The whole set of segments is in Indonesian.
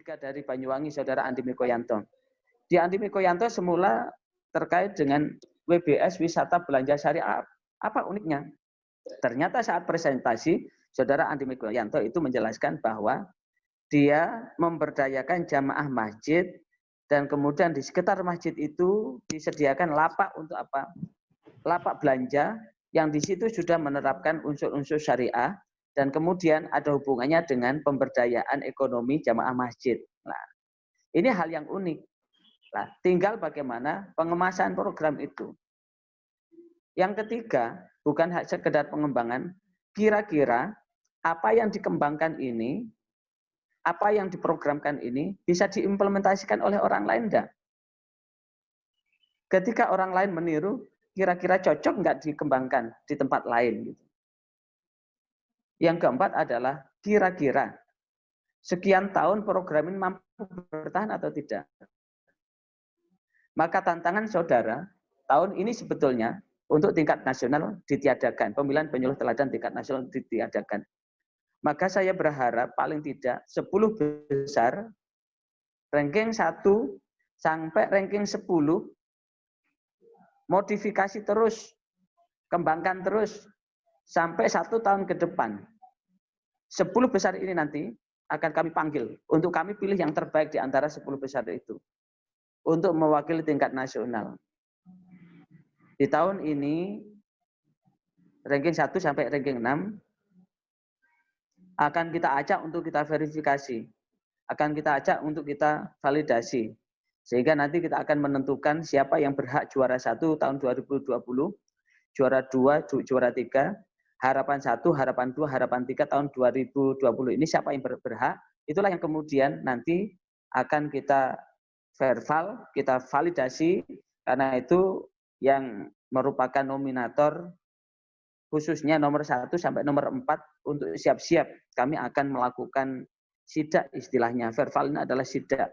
ketiga dari Banyuwangi, Saudara Andi Mikoyanto. Di Andi Mikoyanto semula terkait dengan WBS wisata belanja syariah. Apa uniknya? Ternyata saat presentasi, Saudara Andi Mikoyanto itu menjelaskan bahwa dia memberdayakan jamaah masjid dan kemudian di sekitar masjid itu disediakan lapak untuk apa? Lapak belanja yang di situ sudah menerapkan unsur-unsur syariah dan kemudian ada hubungannya dengan pemberdayaan ekonomi jamaah masjid. Nah, ini hal yang unik. Nah, tinggal bagaimana pengemasan program itu. Yang ketiga, bukan hanya sekedar pengembangan, kira-kira apa yang dikembangkan ini, apa yang diprogramkan ini bisa diimplementasikan oleh orang lain enggak? Ketika orang lain meniru, kira-kira cocok enggak dikembangkan di tempat lain? Yang keempat adalah kira-kira sekian tahun program ini mampu bertahan atau tidak? Maka tantangan saudara, tahun ini sebetulnya untuk tingkat nasional ditiadakan, pemilihan penyuluh teladan tingkat nasional ditiadakan. Maka saya berharap paling tidak 10 besar, ranking 1 sampai ranking 10, modifikasi terus, kembangkan terus, sampai 1 tahun ke depan. 10 besar ini nanti akan kami panggil, untuk kami pilih yang terbaik di antara 10 besar itu, untuk mewakili tingkat nasional. Di tahun ini, ranking 1 sampai ranking 6, akan kita ajak untuk kita verifikasi. Akan kita ajak untuk kita validasi. Sehingga nanti kita akan menentukan siapa yang berhak juara 1 tahun 2020, juara 2, juara 3, harapan 1, harapan 2, harapan 3 tahun 2020. Ini siapa yang berhak, itulah yang kemudian nanti akan kita verbal, kita validasi, karena itu yang merupakan nominator khususnya nomor 1 sampai nomor 4 untuk siap-siap kami akan melakukan sidak, istilahnya verbal ini adalah sidak,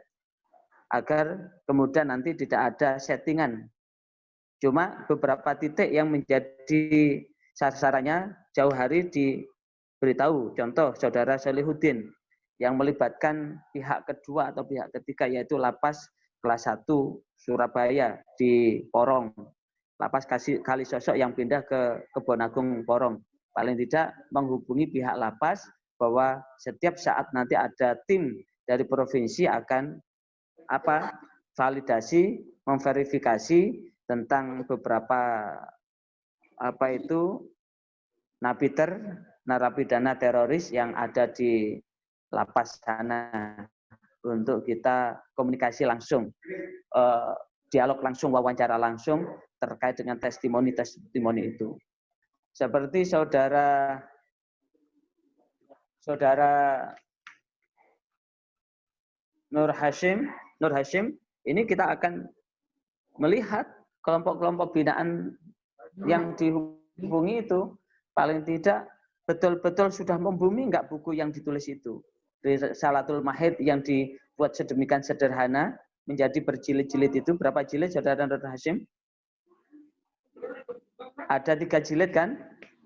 agar kemudian nanti tidak ada settingan. Cuma beberapa titik yang menjadi sasarannya jauh hari diberitahu, contoh Saudara Solihuddin yang melibatkan pihak kedua atau pihak ketiga, yaitu Lapas kelas 1 Surabaya di Porong, Lapas Kalisosok yang pindah ke Kebonagung Porong. Paling tidak menghubungi pihak lapas bahwa setiap saat nanti ada tim dari provinsi akan validasi, memverifikasi tentang beberapa napiter, narapidana teroris yang ada di lapas sana, untuk kita komunikasi langsung, dialog langsung, wawancara langsung terkait dengan testimoni itu. Seperti saudara Nur Hashim, ini kita akan melihat kelompok-kelompok binaan yang dihubungi itu, paling tidak betul-betul sudah membumi enggak buku yang ditulis itu. Risalatul Mahid yang dibuat sedemikian sederhana, menjadi berjilid-jilid itu, berapa jilid saudara Nur Hashim? Ada 3 jilid kan?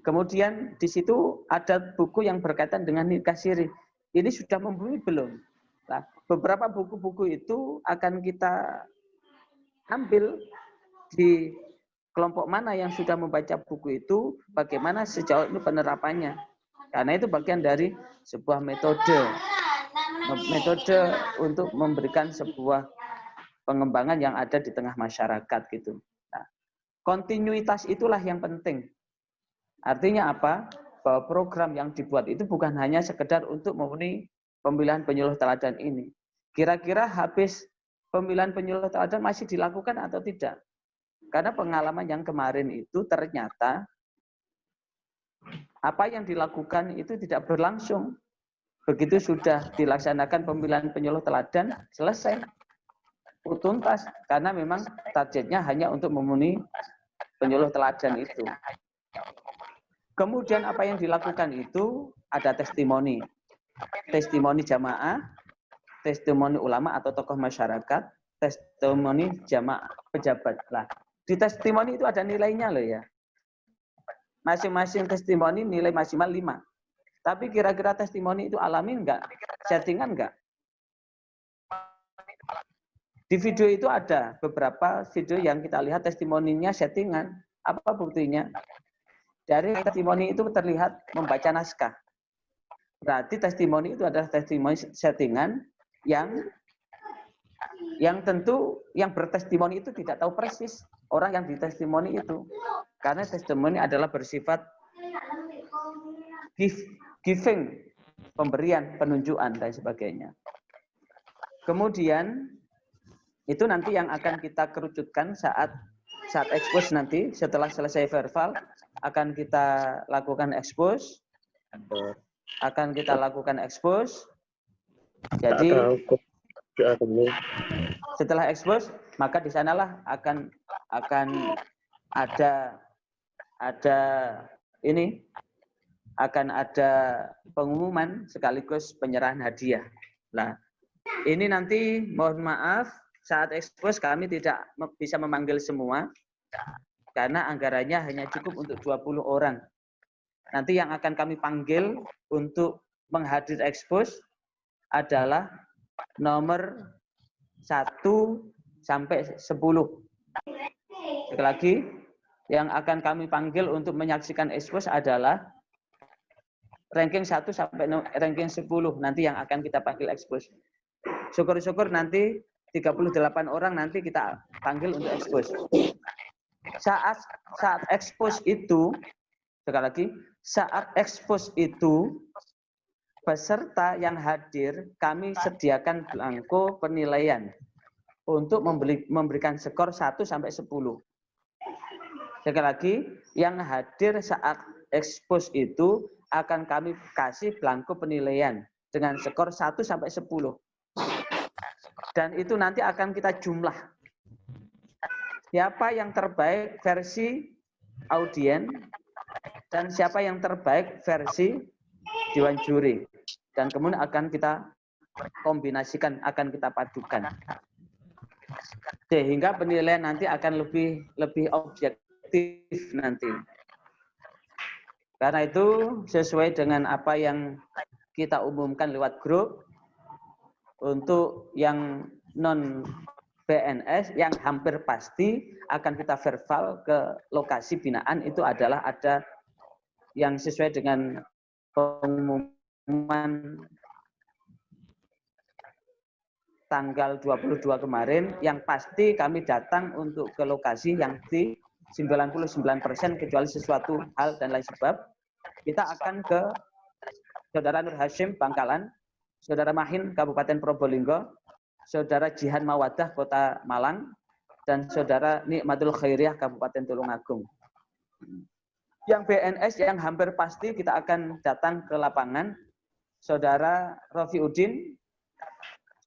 Kemudian di situ ada buku yang berkaitan dengan nikah siri. Ini sudah membumi belum? Nah, beberapa buku-buku itu akan kita ambil di kelompok mana yang sudah membaca buku itu, bagaimana sejauh ini penerapannya. Karena itu bagian dari sebuah metode untuk memberikan sebuah pengembangan yang ada di tengah masyarakat gitu. Nah, kontinuitas itulah yang penting. Artinya apa? Bahwa program yang dibuat itu bukan hanya sekedar untuk memenuhi pemilihan penyuluh teladan ini. Kira-kira habis pemilihan penyuluh teladan masih dilakukan atau tidak? Karena pengalaman yang kemarin itu ternyata apa yang dilakukan itu tidak berlangsung. Begitu sudah dilaksanakan pemilihan penyuluh teladan, selesai, tuntas, karena memang targetnya hanya untuk memenuhi penyuluh teladan itu. Kemudian apa yang dilakukan itu ada testimoni jamaah, testimoni ulama atau tokoh masyarakat, testimoni jamaah pejabat. Lah, di testimoni itu ada nilainya loh ya. Masing-masing testimoni nilai maksimal 5. Tapi kira-kira testimoni itu alami enggak? Settingan enggak? Di video itu ada beberapa video yang kita lihat testimoninya settingan. Apa buktinya? Dari testimoni itu terlihat membaca naskah. Berarti testimoni itu adalah testimoni settingan yang tentu yang bertestimoni itu tidak tahu persis orang yang ditestimoni itu. Karena testimoni adalah bersifat giving, pemberian, penunjukan, dan sebagainya. Kemudian, itu nanti yang akan kita kerucutkan saat expose nanti, setelah selesai verbal, akan kita lakukan expose. Jadi, setelah expose, maka di sanalah akan ada pengumuman sekaligus penyerahan hadiah. Nah, ini nanti mohon maaf saat expose kami tidak bisa memanggil semua karena anggarannya hanya cukup untuk 20 orang. Nanti yang akan kami panggil untuk menghadir expose adalah nomor 1 sampai 10. Sekali lagi, yang akan kami panggil untuk menyaksikan expose adalah ranking 1 sampai ranking 10. Nanti yang akan kita panggil expose. Syukur-syukur nanti 38 orang nanti kita panggil untuk expose. Saat expose itu, sekali lagi, saat expose itu, peserta yang hadir kami sediakan belangko penilaian untuk memberikan skor 1 sampai 10. Sekali lagi, yang hadir saat expose itu akan kami kasih belangko penilaian dengan skor 1 sampai 10. Dan itu nanti akan kita jumlah. Siapa yang terbaik versi audien dan siapa yang terbaik versi dewan juri. Dan kemudian akan kita kombinasikan, akan kita padukan. Sehingga penilaian nanti akan lebih objektif nanti. Karena itu sesuai dengan apa yang kita umumkan lewat grup, untuk yang non PNS yang hampir pasti akan kita verbal ke lokasi binaan itu adalah ada yang sesuai dengan pengumuman tanggal 22 kemarin, yang pasti kami datang untuk ke lokasi yang di 99% kecuali sesuatu hal dan lain sebab. Kita akan ke Saudara Nur Hashim Bangkalan, Saudara Mahin Kabupaten Probolinggo, Saudara Jihan Mawadah Kota Malang, dan Saudara Nikmatul Khairiyah Kabupaten Tulungagung. Yang BNS yang hampir pasti kita akan datang ke lapangan, Saudara Rofiuddin,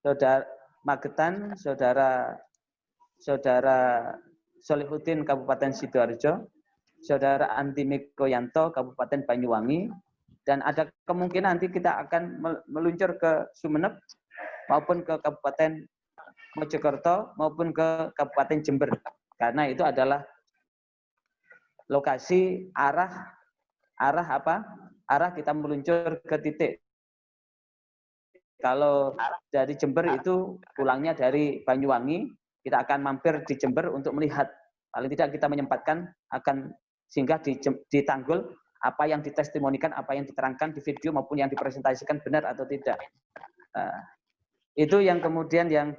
Saudara Magetan, Saudara Solihuddin Kabupaten Sidoarjo, Saudara Andi Mikoyanto Kabupaten Banyuwangi, dan ada kemungkinan nanti kita akan meluncur ke Sumeneb maupun ke Kabupaten Mojokerto maupun ke Kabupaten Jember, karena itu adalah lokasi arah kita meluncur ke titik. Kalau dari Jember itu pulangnya dari Banyuwangi, kita akan mampir di Jember untuk melihat, paling tidak kita menyempatkan akan singgah di Tanggul, apa yang ditestimonikan, apa yang diterangkan di video maupun yang dipresentasikan benar atau tidak. Itu yang kemudian yang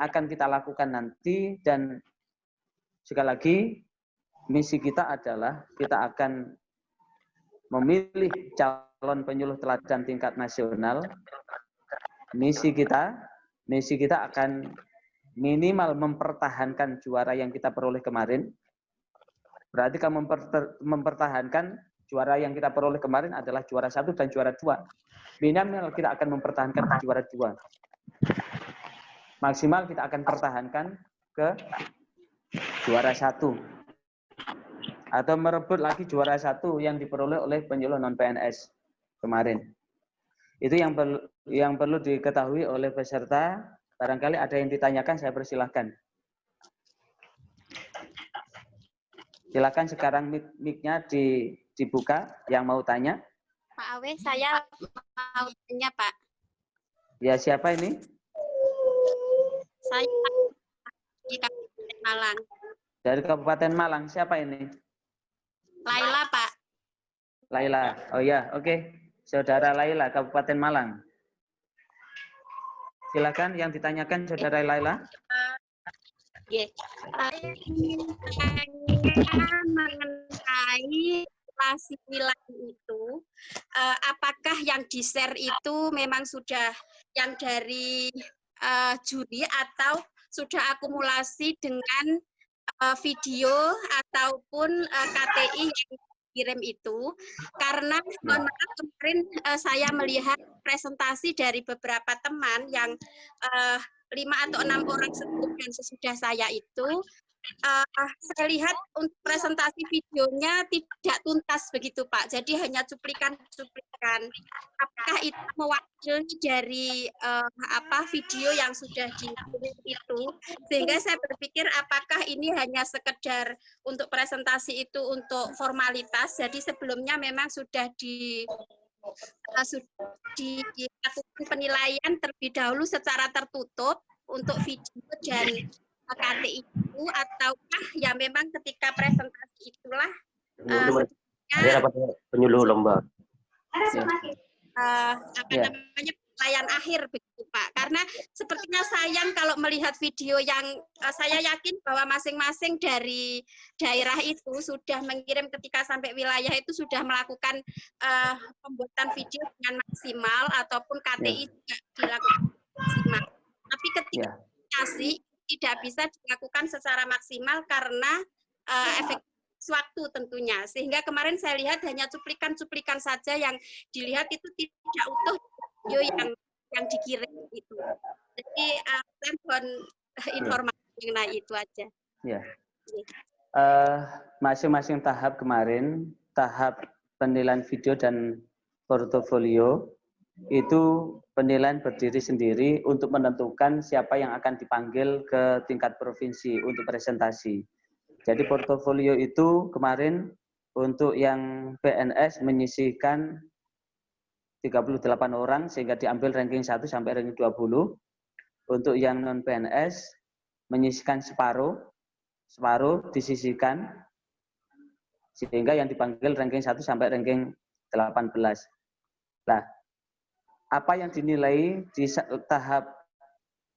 akan kita lakukan nanti. Dan sekali lagi, misi kita adalah kita akan memilih calon penyuluh teladan tingkat nasional. Misi kita akan minimal mempertahankan juara yang kita peroleh kemarin. Berarti kalau mempertahankan juara yang kita peroleh kemarin adalah juara 1 dan juara 2. Minimal kita akan mempertahankan juara 2. Maksimal kita akan pertahankan ke juara 1. Atau merebut lagi juara 1 yang diperoleh oleh penyuluh non-PNS kemarin. Itu yang perlu diketahui oleh peserta. Barangkali ada yang ditanyakan, saya persilahkan. Silakan sekarang mic-nya dibuka yang mau tanya. Pak Awe, saya mau tanya, Pak. Ya, siapa ini? Saya di Kabupaten Malang. Dari Kabupaten Malang, siapa ini? Laila, Pak. Laila. Oh ya, oke. Saudara Laila, Kabupaten Malang. Silakan yang ditanyakan Saudara Laila. Saya ingin tanya mengenai relasi wilayah itu, apakah yang di-share itu memang sudah yang dari juri atau sudah akumulasi dengan video ataupun KTI yang dikirim itu, karena mohon maaf kemarin saya melihat presentasi dari beberapa teman yang 5 atau 6 orang sebelum dan sesudah saya itu, saya lihat untuk presentasi videonya tidak tuntas begitu Pak, jadi hanya cuplikan-cuplikan. Apakah itu mewakili dari video yang sudah dikirim itu, sehingga saya berpikir apakah ini hanya sekedar untuk presentasi itu untuk formalitas, jadi sebelumnya memang sudah dilakukan penilaian terlebih dahulu secara tertutup untuk video dan KTI itu, ataukah ya memang ketika presentasi itulah penyuluh lomba namanya penilaian akhir begitu Pak, karena sepertinya sayang kalau melihat video yang saya yakin bahwa masing-masing dari daerah itu sudah mengirim ketika sampai wilayah itu sudah melakukan pembuatan video dengan maksimal ataupun KTI juga dilakukan maksimal, tapi ketika komunikasi tidak bisa dilakukan secara maksimal karena efek waktu tentunya, sehingga kemarin saya lihat hanya cuplikan-cuplikan saja yang dilihat itu tidak utuh video yang dikirim itu. Jadi saya mohon informasi mengenai itu aja. Ya. Masing-masing tahap kemarin, tahap penilaian video dan portofolio itu penilaian berdiri sendiri untuk menentukan siapa yang akan dipanggil ke tingkat provinsi untuk presentasi. Jadi portofolio itu kemarin untuk yang PNS menyisihkan 38 orang sehingga diambil ranking 1 sampai ranking 20. Untuk yang non PNS menyisihkan separuh disisihkan sehingga yang dipanggil ranking 1 sampai ranking 18. Nah, apa yang dinilai di tahap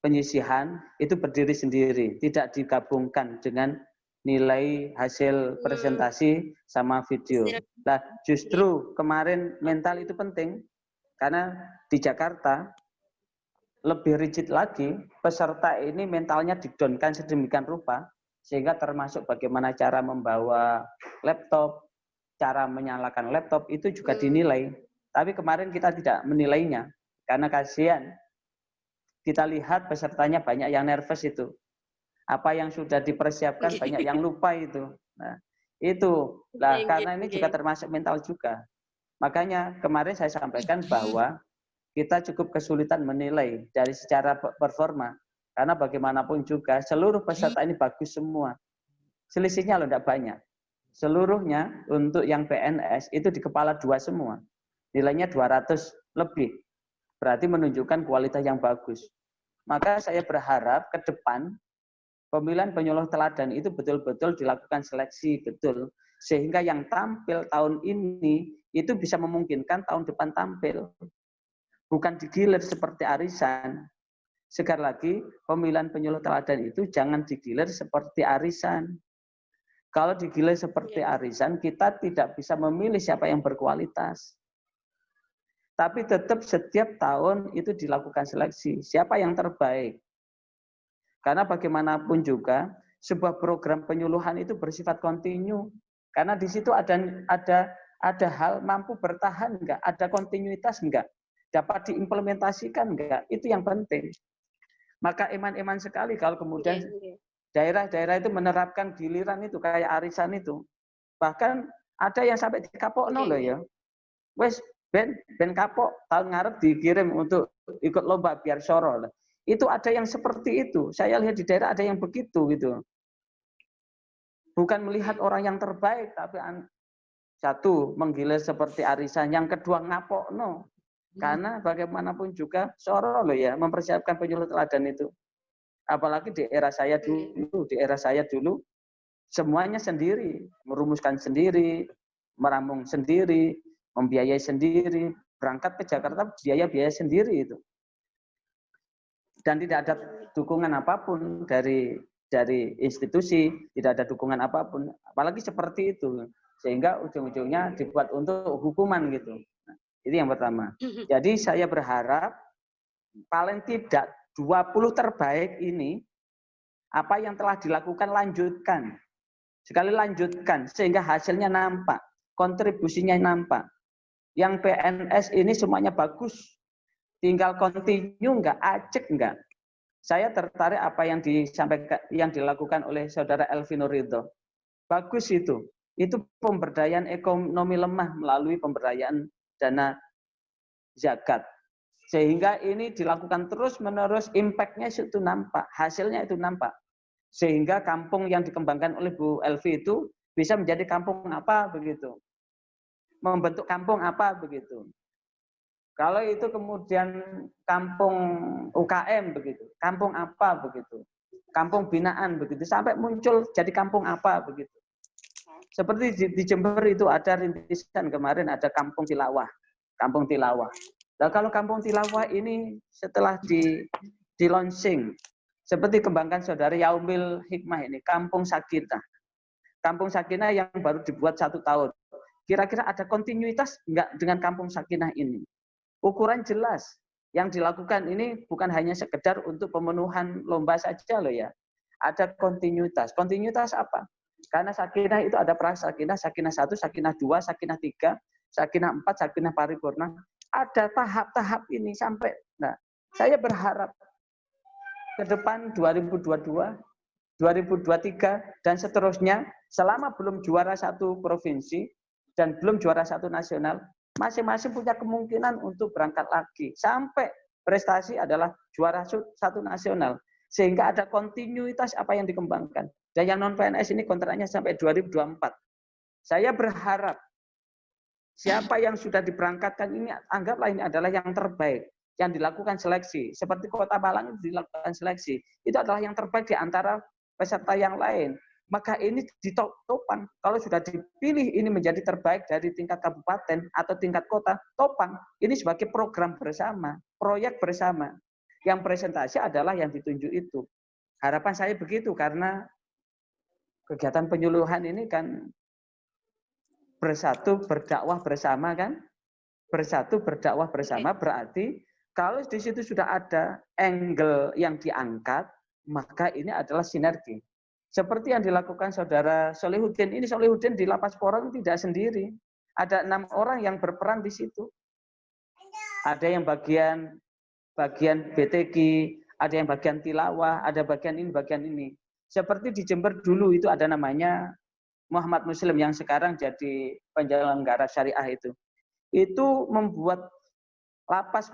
penyisihan itu berdiri sendiri, tidak digabungkan dengan nilai hasil presentasi sama video. Nah, justru kemarin mental itu penting karena di Jakarta lebih rigid lagi, peserta ini mentalnya didownkan sedemikian rupa sehingga termasuk bagaimana cara membawa laptop, cara menyalakan laptop itu juga dinilai. Tapi kemarin kita tidak menilainya karena kasihan. Kita lihat pesertanya banyak yang nervous itu. Apa yang sudah dipersiapkan banyak yang lupa itu. Nah, itu. Nah, karena ini juga termasuk mental juga. Makanya kemarin saya sampaikan bahwa kita cukup kesulitan menilai dari secara performa. Karena bagaimanapun juga seluruh peserta ini bagus semua. Selisihnya loh tidak banyak. Seluruhnya untuk yang PNS itu di kepala 2 semua. Nilainya 200 lebih. Berarti menunjukkan kualitas yang bagus. Maka saya berharap ke depan pemilihan penyuluh teladan itu betul-betul dilakukan seleksi betul. Sehingga yang tampil tahun ini itu bisa memungkinkan tahun depan tampil. Bukan digilir seperti arisan. Sekali lagi, pemilihan penyuluh teladan itu jangan digilir seperti arisan. Kalau digilir seperti arisan, kita tidak bisa memilih siapa yang berkualitas. Tapi tetap setiap tahun itu dilakukan seleksi. Siapa yang terbaik? Karena bagaimanapun juga, sebuah program penyuluhan itu bersifat kontinu. Karena di situ ada hal mampu bertahan enggak? Ada kontinuitas enggak? Dapat diimplementasikan enggak? Itu yang penting. Maka eman-eman sekali kalau kemudian daerah-daerah itu menerapkan giliran itu kayak arisan itu. Bahkan ada yang sampai dikapokno loh ya. Wes ben kapok tahun ngarep dikirim untuk ikut lomba biar soro. Itu ada yang seperti itu. Saya lihat di daerah ada yang begitu gitu. Bukan melihat orang yang terbaik, tapi satu menggilir seperti arisan, yang kedua ngapokno. Karena bagaimanapun juga soro loh ya mempersiapkan penyuluh teladan itu. Apalagi di era saya dulu semuanya sendiri, merumuskan sendiri, merampung sendiri, membiayai sendiri, berangkat ke Jakarta biaya sendiri itu. Dan tidak ada dukungan apapun dari institusi, tidak ada dukungan apapun, apalagi seperti itu. Sehingga ujung-ujungnya dibuat untuk hukuman gitu. Nah, itu yang pertama. Jadi saya berharap paling tidak 20 terbaik ini, apa yang telah dilakukan lanjutkan. Sekali lanjutkan, sehingga hasilnya nampak, kontribusinya nampak. Yang PNS ini semuanya bagus, tinggal continue enggak, acek enggak. Saya tertarik apa yang disampaikan, yang dilakukan oleh Saudara Elvino Ridho. Bagus itu. Itu pemberdayaan ekonomi lemah melalui pemberdayaan dana zakat. Sehingga ini dilakukan terus-menerus, impact-nya itu nampak, hasilnya itu nampak. Sehingga kampung yang dikembangkan oleh Bu Elvi itu bisa menjadi kampung apa begitu. Membentuk kampung apa begitu. Kalau itu kemudian kampung UKM begitu, kampung apa begitu. Kampung binaan begitu, sampai muncul jadi kampung apa begitu. Seperti di Jember itu ada rintisan kemarin, ada kampung Tilawah. Kampung Tilawah. Nah, kalau kampung Tilawah ini setelah di launching, seperti kembangkan Saudara Yaumil Hikmah ini, Kampung Sakinah. Kampung Sakinah yang baru dibuat 1 tahun. Kira-kira ada kontinuitas enggak dengan Kampung Sakinah ini? Ukuran jelas. Yang dilakukan ini bukan hanya sekedar untuk pemenuhan lomba saja loh ya. Ada kontinuitas. Kontinuitas apa? Karena Sakinah itu ada prasakinah, Sakinah 1, Sakinah 2, Sakinah 3, Sakinah 4, Sakinah paripurna. Ada tahap-tahap ini sampai. Nah, saya berharap ke depan 2022, 2023 dan seterusnya, selama belum juara 1 provinsi dan belum juara 1 nasional, masing-masing punya kemungkinan untuk berangkat lagi sampai prestasi adalah juara 1 nasional, sehingga ada kontinuitas apa yang dikembangkan. Dan yang non PNS ini kontraknya sampai 2024. Saya berharap siapa yang sudah diberangkatkan ini, anggaplah ini adalah yang terbaik, yang dilakukan seleksi. Seperti Kota Malang itu dilakukan seleksi. Itu adalah yang terbaik di antara peserta yang lain. Maka ini ditopang. Kalau sudah dipilih ini menjadi terbaik dari tingkat kabupaten atau tingkat kota, topang. Ini sebagai program bersama, proyek bersama. Yang presentasi adalah yang ditunjuk itu. Harapan saya begitu, karena kegiatan penyuluhan ini kan bersatu berdakwah bersama kan, bersatu berdakwah bersama berarti kalau di situ sudah ada angle yang diangkat, maka ini adalah sinergi. Seperti yang dilakukan Saudara Solihuddin ini, Solihuddin di Lapas Porong tidak sendiri, ada 6 orang yang berperan di situ. Ada yang bagian BTQ, ada yang bagian tilawah, ada bagian ini. Seperti di Jember dulu itu ada namanya Muhammad Muslim yang sekarang jadi penyelenggara syariah itu. Itu membuat lapas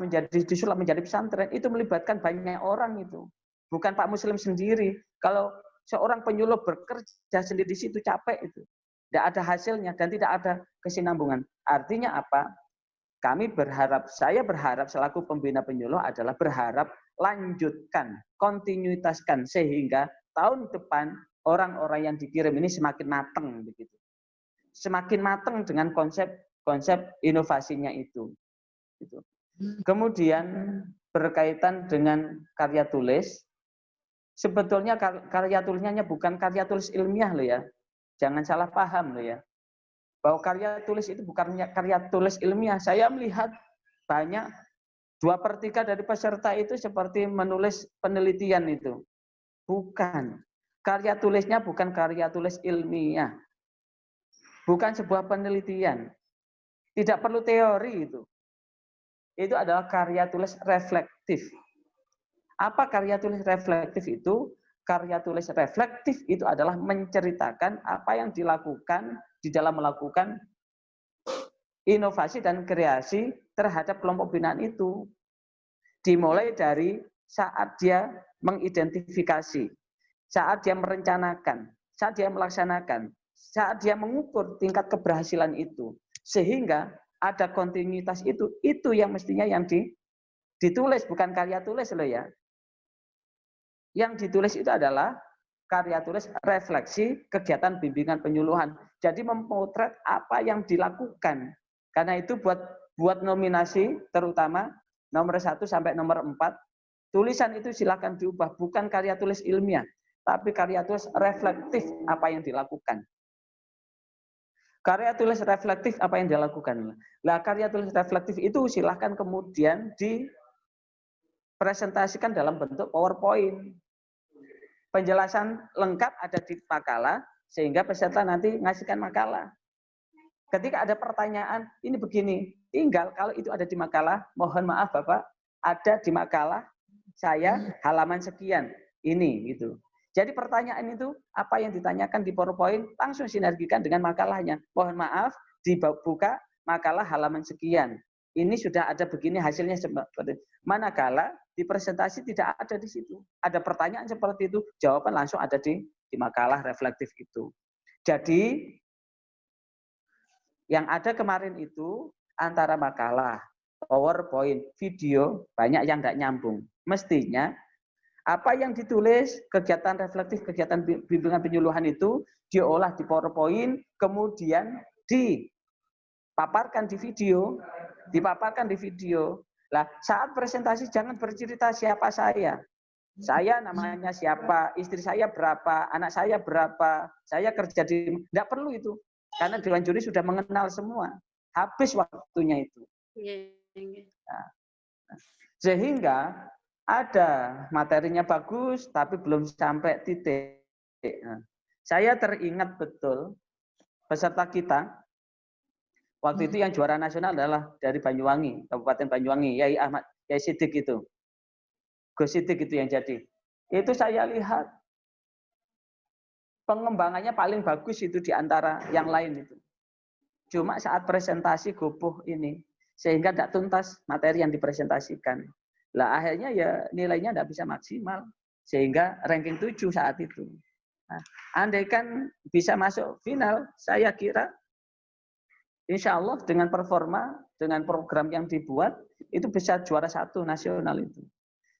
disulap menjadi pesantren, itu melibatkan banyak orang itu. Bukan Pak Muslim sendiri. Kalau seorang penyuluh bekerja sendiri di situ capek itu. Tidak ada hasilnya dan tidak ada kesinambungan. Artinya apa? Saya berharap selaku pembina penyuluh adalah berharap lanjutkan, kontinuitaskan sehingga tahun depan orang-orang yang dikirim ini semakin matang begitu. Semakin matang dengan konsep inovasinya itu. Kemudian berkaitan dengan karya tulis, sebetulnya karya tulisnya bukan karya tulis ilmiah loh ya. Jangan salah paham loh ya. Bahwa karya tulis itu bukan karya tulis ilmiah. Saya melihat banyak 2/3 dari peserta itu seperti menulis penelitian itu. Bukan. Karya tulisnya bukan karya tulis ilmiah. Bukan sebuah penelitian. Tidak perlu teori itu. Itu adalah karya tulis reflektif. Apa karya tulis reflektif itu? Karya tulis reflektif itu adalah menceritakan apa yang dilakukan di dalam melakukan inovasi dan kreasi terhadap kelompok binaan itu. Dimulai dari saat dia mengidentifikasi, saat dia merencanakan, saat dia melaksanakan, saat dia mengukur tingkat keberhasilan itu. Sehingga ada kontinuitas itu yang mestinya yang ditulis, bukan karya tulis loh ya. Yang ditulis itu adalah karya tulis refleksi kegiatan bimbingan penyuluhan. Jadi memotret apa yang dilakukan. Karena itu buat nominasi terutama nomor 1 sampai nomor 4, tulisan itu silakan diubah, bukan karya tulis ilmiah, tapi karya tulis reflektif apa yang dilakukan. Karya tulis reflektif apa yang dilakukan. Nah, karya tulis reflektif itu silakan kemudian dipresentasikan dalam bentuk PowerPoint. Penjelasan lengkap ada di makalah, sehingga peserta nanti ngasihkan makalah. Ketika ada pertanyaan, ini begini, tinggal kalau itu ada di makalah, mohon maaf Bapak, ada di makalah saya halaman sekian, ini gitu. Jadi pertanyaan itu, apa yang ditanyakan di PowerPoint, langsung sinergikan dengan makalahnya. Mohon maaf, dibuka makalah halaman sekian. Ini sudah ada begini hasilnya seperti manakala di presentasi tidak ada di situ. Ada pertanyaan seperti itu, jawaban langsung ada di makalah reflektif itu. Jadi yang ada kemarin itu antara makalah, PowerPoint, video, banyak yang tidak nyambung. Mestinya apa yang ditulis, kegiatan reflektif, kegiatan bimbingan penyuluhan itu diolah di PowerPoint, kemudian dipaparkan di video, Lah, saat presentasi jangan bercerita siapa saya. Saya namanya siapa, istri saya berapa, anak saya berapa, saya kerja di... Tidak perlu itu. Karena Dewan Juri sudah mengenal semua. Habis waktunya itu. Nah, sehingga ada materinya bagus, tapi belum sampai titik. Nah, saya teringat betul peserta kita, waktu itu yang juara nasional adalah dari Banyuwangi, Kabupaten Banyuwangi, Yai Ahmad, Yai Sidik itu. Gus Sidik itu yang jadi. Itu saya lihat pengembangannya paling bagus itu di antara yang lain itu. Cuma saat presentasi gopoh ini, sehingga tidak tuntas materi yang dipresentasikan. Lah akhirnya ya nilainya tidak bisa maksimal, sehingga ranking 7 saat itu. Nah, andaikan bisa masuk final, saya kira insya Allah dengan performa, dengan program yang dibuat, itu bisa juara 1 nasional itu.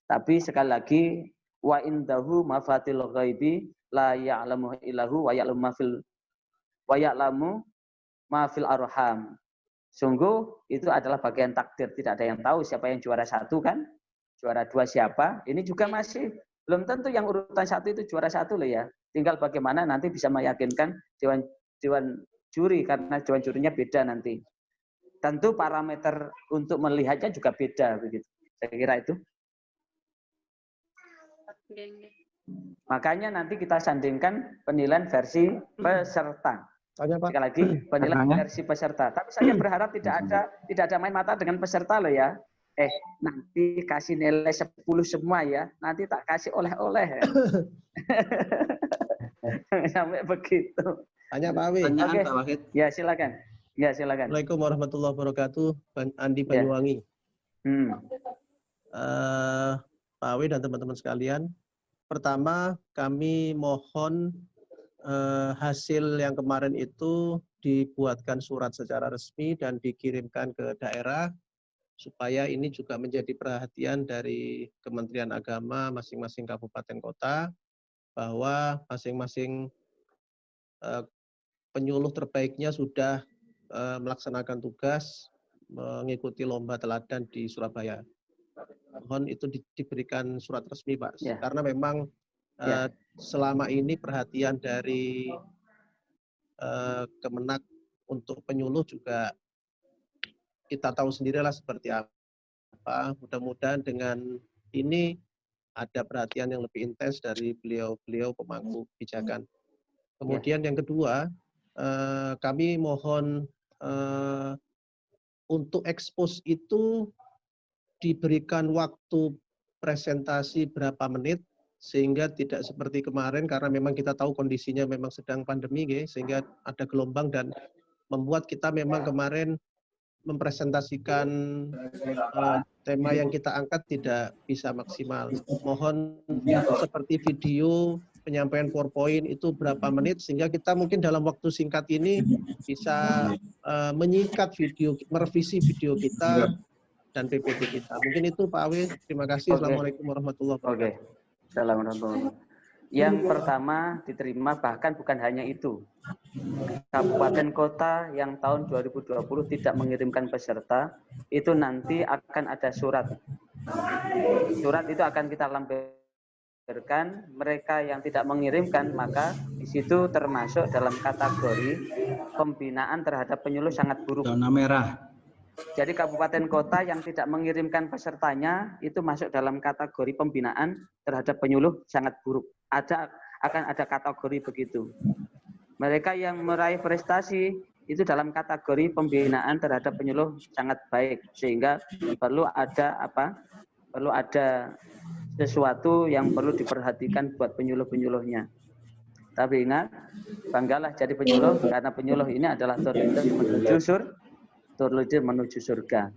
Tapi sekali lagi, wa indahu mafatil ghaibi la ya'lamu illahu wa ya'lamu ma fil arham. Sungguh itu adalah bagian takdir, tidak ada yang tahu siapa yang juara 1 kan? Juara 2 siapa? Ini juga masih belum tentu yang urutan 1 itu juara 1 loh ya. Tinggal bagaimana nanti bisa meyakinkan dewan juri, karena dewan jurinya beda nanti. Tentu parameter untuk melihatnya juga beda begitu. Saya kira itu. Makanya nanti kita sandingkan penilaian versi peserta. Tanya, Pak. Sekali lagi penilaian versi peserta. Tapi saya berharap tidak ada main mata dengan peserta loh ya. Nanti kasih nilai 10 semua ya. Nanti tak kasih oleh-oleh. Ya. Sampai begitu. Tanya Pak Awi. Oke. Pak Wahid. Ya silakan. Ya silakan. Assalamualaikum warahmatullahi wabarakatuh. Andi Banyuwangi. Pak Awi dan teman-teman sekalian. Pertama, kami mohon hasil yang kemarin itu dibuatkan surat secara resmi dan dikirimkan ke daerah supaya ini juga menjadi perhatian dari Kementerian Agama masing-masing kabupaten kota bahwa masing-masing penyuluh terbaiknya sudah melaksanakan tugas mengikuti lomba teladan di Surabaya. Mohon itu diberikan surat resmi, Pak. Ya. Karena memang selama ini perhatian dari Kemenak untuk penyuluh juga kita tahu sendirilah seperti apa. Mudah-mudahan dengan ini ada perhatian yang lebih intens dari beliau pemangku kebijakan. Kemudian yang kedua, kami mohon untuk ekspos itu diberikan waktu presentasi berapa menit sehingga tidak seperti kemarin karena memang kita tahu kondisinya memang sedang pandemi sehingga ada gelombang dan membuat kita memang kemarin mempresentasikan tema yang kita angkat tidak bisa maksimal. Mohon seperti video penyampaian PowerPoint itu berapa menit sehingga kita mungkin dalam waktu singkat ini bisa menyingkat video, merevisi video kita dan PPT kita. Mungkin itu Pak Awi. Terima kasih. Assalamualaikum warahmatullahi wabarakatuh. Assalamualaikum warahmatullahi wabarakatuh. Yang pertama diterima, bahkan bukan hanya itu. Kabupaten kota yang tahun 2020 tidak mengirimkan peserta, itu nanti akan ada surat. Surat itu akan kita lampirkan. Mereka yang tidak mengirimkan, maka di situ termasuk dalam kategori pembinaan terhadap penyuluh sangat buruk. Zona merah. Jadi kabupaten kota yang tidak mengirimkan pesertanya itu masuk dalam kategori pembinaan terhadap penyuluh sangat buruk. Akan ada kategori begitu. Mereka yang meraih prestasi itu dalam kategori pembinaan terhadap penyuluh sangat baik, sehingga perlu ada perlu ada sesuatu yang perlu diperhatikan buat penyuluh-penyuluhnya. Tapi ingat, banggalah jadi penyuluh, karena penyuluh ini adalah turleader menuju surga.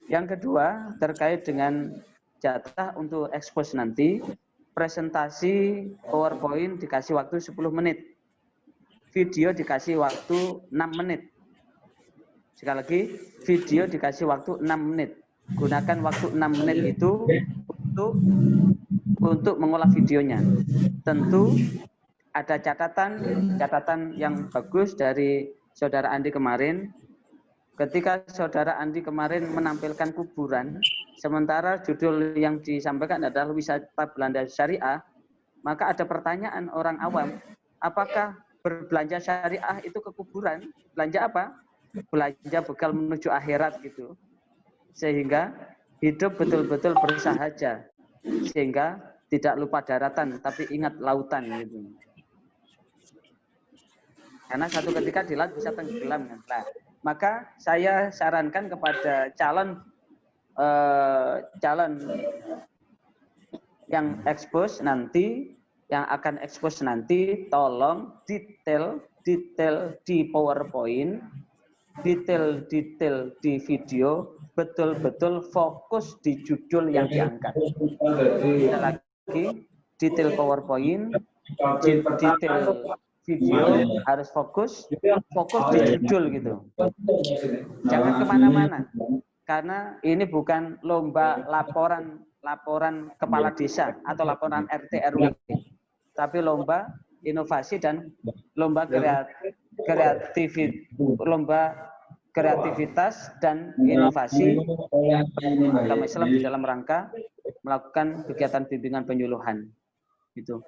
Yang kedua, terkait dengan jatah untuk ekspos nanti, presentasi PowerPoint dikasih waktu 10 menit. Video dikasih waktu 6 menit. Sekali lagi, video dikasih waktu 6 menit. Gunakan waktu 6 menit itu untuk mengolah videonya. Tentu ada catatan yang bagus dari Saudara Andi kemarin. Ketika Saudara Andi kemarin menampilkan kuburan, sementara judul yang disampaikan adalah Wisata Belanda Syariah, maka ada pertanyaan orang awam, apakah berbelanja syariah itu ke kuburan? Belanja apa? Belanja bekal menuju akhirat gitu. Sehingga hidup betul-betul bersahaja. Sehingga tidak lupa daratan, tapi ingat lautan gitu. Karena satu ketika di laut bisa tenggelam. Nah, maka saya sarankan kepada calon yang ekspos nanti, yang akan ekspos nanti, tolong detail di PowerPoint, detail di video, betul-betul fokus di judul yang diangkat. Sekali lagi, detail PowerPoint, detail video harus fokus di judul gitu. Jangan kemana-mana, karena ini bukan lomba laporan kepala desa atau laporan RT RW, tapi lomba inovasi dan lomba kreativitas dan inovasi agama Islam di dalam rangka melakukan kegiatan bimbingan penyuluhan. Gitu.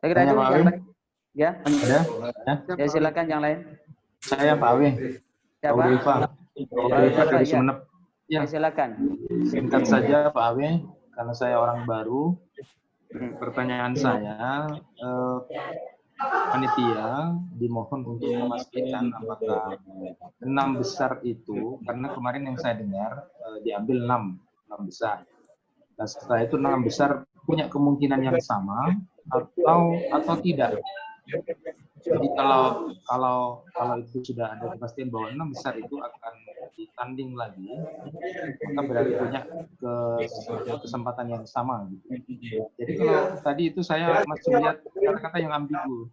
Saya kira itu yang lain. Ya, ya silakan yang lain. Saya Pak Awi. Siapa? Pak dari Sumeneb. Ya, silakan. Singkat saja Pak Awi, karena saya orang baru. Pertanyaan saya, panitia dimohon untuk memastikan apakah 6 besar itu, karena kemarin yang saya dengar diambil 6 besar. Nah, setelah itu 6 besar punya kemungkinan yang sama atau tidak. Jadi kalau itu sudah ada kepastian bahwa 6 besar itu akan ditanding lagi, maka berarti punya kesempatan yang sama. Gitu. Jadi kalau tadi itu saya masih melihat kata-kata yang ambigu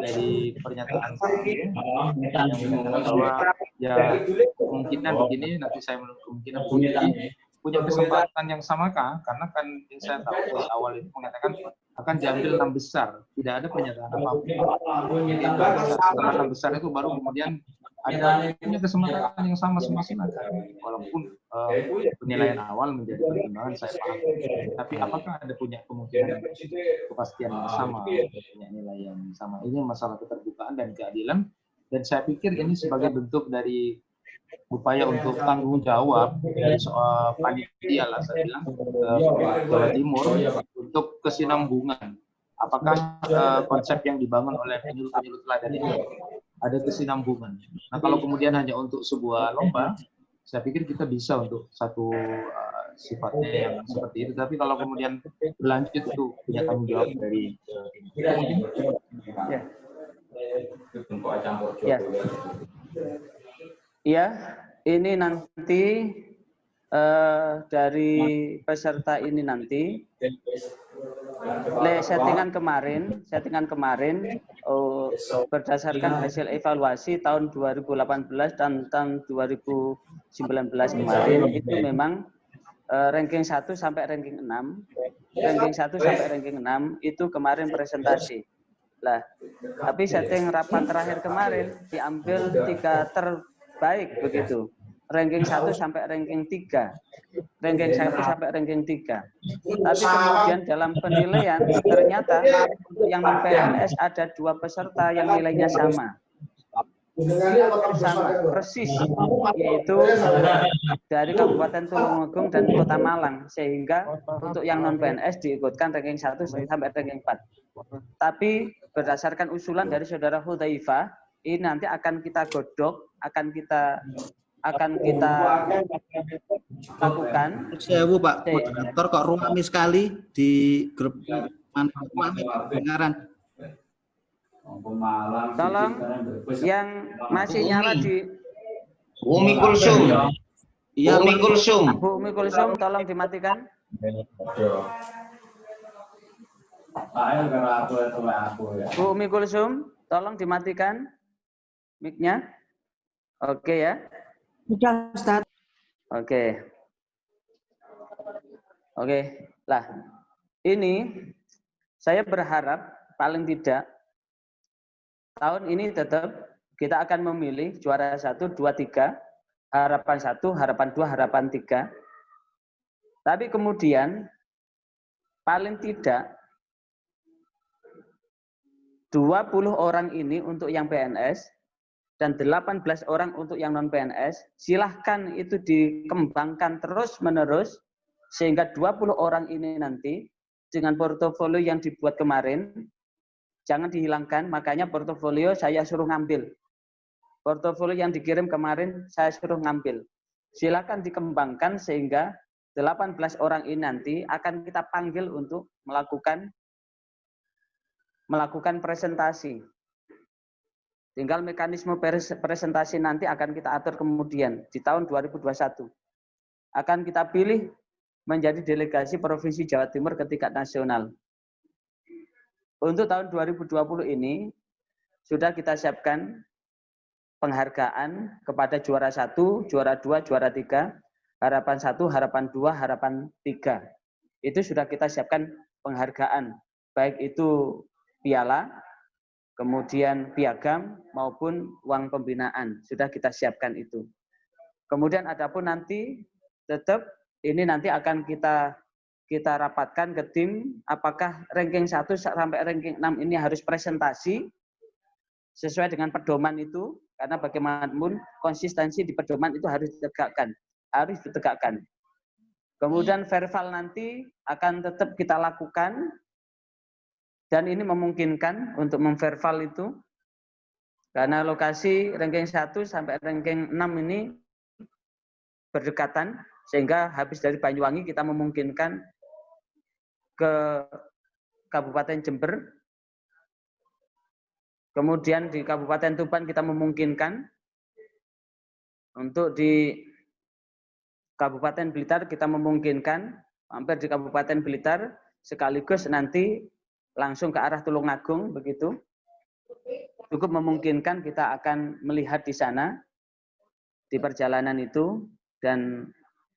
dari pernyataan saya, yang mengatakan bahwa ya kemungkinan begini, nanti saya menurut kemungkinan begini, punya kesempatan yang samakah? Karena kan yang saya tahu di awal itu mengatakan akan diambil 6 besar, tidak ada pernyataan apapun. Jadi setelah 6 besar itu baru kemudian ada punya kesempatan yang sama semua-semua. Walaupun penilaian awal menjadi pertimbangan saya paham. Tapi apakah ada punya kemungkinan kepastian yang sama, punya nilai yang sama? Ini masalah keterbukaan dan keadilan. Dan saya pikir ini sebagai bentuk dari upaya untuk tanggung jawab dari soal panitia lah saya bilang Jawa Timur untuk kesinambungan. Apakah konsep yang dibangun oleh penyuluh-penyuluh teladan ini ada kesinambungan? Nah, kalau kemudian hanya untuk sebuah lomba, saya pikir kita bisa untuk satu sifatnya yang seperti itu. Tapi kalau kemudian berlanjut itu punya tanggung jawab dari Ya, ini nanti dari peserta ini nanti settingan kemarin berdasarkan hasil evaluasi tahun 2018 dan tahun 2019 kemarin itu memang ranking 1 sampai ranking 6 ranking 1 sampai ranking 6 itu kemarin presentasi. Lah, tapi setting rapat terakhir kemarin diambil 3 terbaik begitu. Ranking 1 sampai ranking 3. Ranking 1 sampai ranking 3. Tapi kemudian dalam penilaian ternyata untuk yang non PNS ada 2 peserta yang nilainya sama persis, yaitu dari Kabupaten Tulungagung dan Kota Malang, sehingga untuk yang non PNS diikutkan ranking 1 sampai ranking 4. Tapi berdasarkan usulan dari saudara Hudzaifah, ini nanti akan kita godok, akan kita lakukan. Sewu Pak Moderator, kok ruami sekali di grup pendengaran. Tolong yang masih nyala di Umi Kulsum. Iya, Umi Kulsum. Bu Umi Kulsum, tolong dimatikan. Bu Umi Kulsum, tolong dimatikan mic-nya. Oke ya. Sudah, Ustaz. Oke. Oke. Lah, ini saya berharap paling tidak tahun ini tetap kita akan memilih juara 1, 2, 3, harapan 1, harapan 2, harapan 3. Tapi kemudian paling tidak 20 orang ini untuk yang PNS dan 18 orang untuk yang non-PNS, silahkan itu dikembangkan terus-menerus sehingga 20 orang ini nanti dengan portofolio yang dibuat kemarin, jangan dihilangkan, makanya portofolio saya suruh ngambil. Portofolio yang dikirim kemarin saya suruh ngambil. Silakan dikembangkan sehingga 18 orang ini nanti akan kita panggil untuk melakukan presentasi. Tinggal mekanisme presentasi nanti akan kita atur kemudian di tahun 2021. Akan kita pilih menjadi delegasi Provinsi Jawa Timur ke tingkat nasional. Untuk tahun 2020 ini sudah kita siapkan penghargaan kepada juara 1, juara 2, juara 3, harapan 1, harapan 2, harapan 3. Itu sudah kita siapkan penghargaan, baik itu piala, kemudian piagam maupun uang pembinaan. Sudah kita siapkan itu. Kemudian adapun nanti tetap ini nanti akan kita rapatkan ke tim, apakah ranking 1 sampai ranking 6 ini harus presentasi sesuai dengan pedoman itu, karena bagaimanapun konsistensi di pedoman itu harus ditegakkan. Kemudian verbal nanti akan tetap kita lakukan, dan ini memungkinkan untuk memverbal itu, karena lokasi ranking 1 sampai ranking 6 ini berdekatan, sehingga habis dari Banyuwangi kita memungkinkan ke Kabupaten Jember, kemudian di Kabupaten Tuban kita memungkinkan, untuk di Kabupaten Blitar kita memungkinkan, hampir di Kabupaten Blitar, sekaligus nanti langsung ke arah Tulungagung, begitu. Cukup memungkinkan kita akan melihat di sana, di perjalanan itu, dan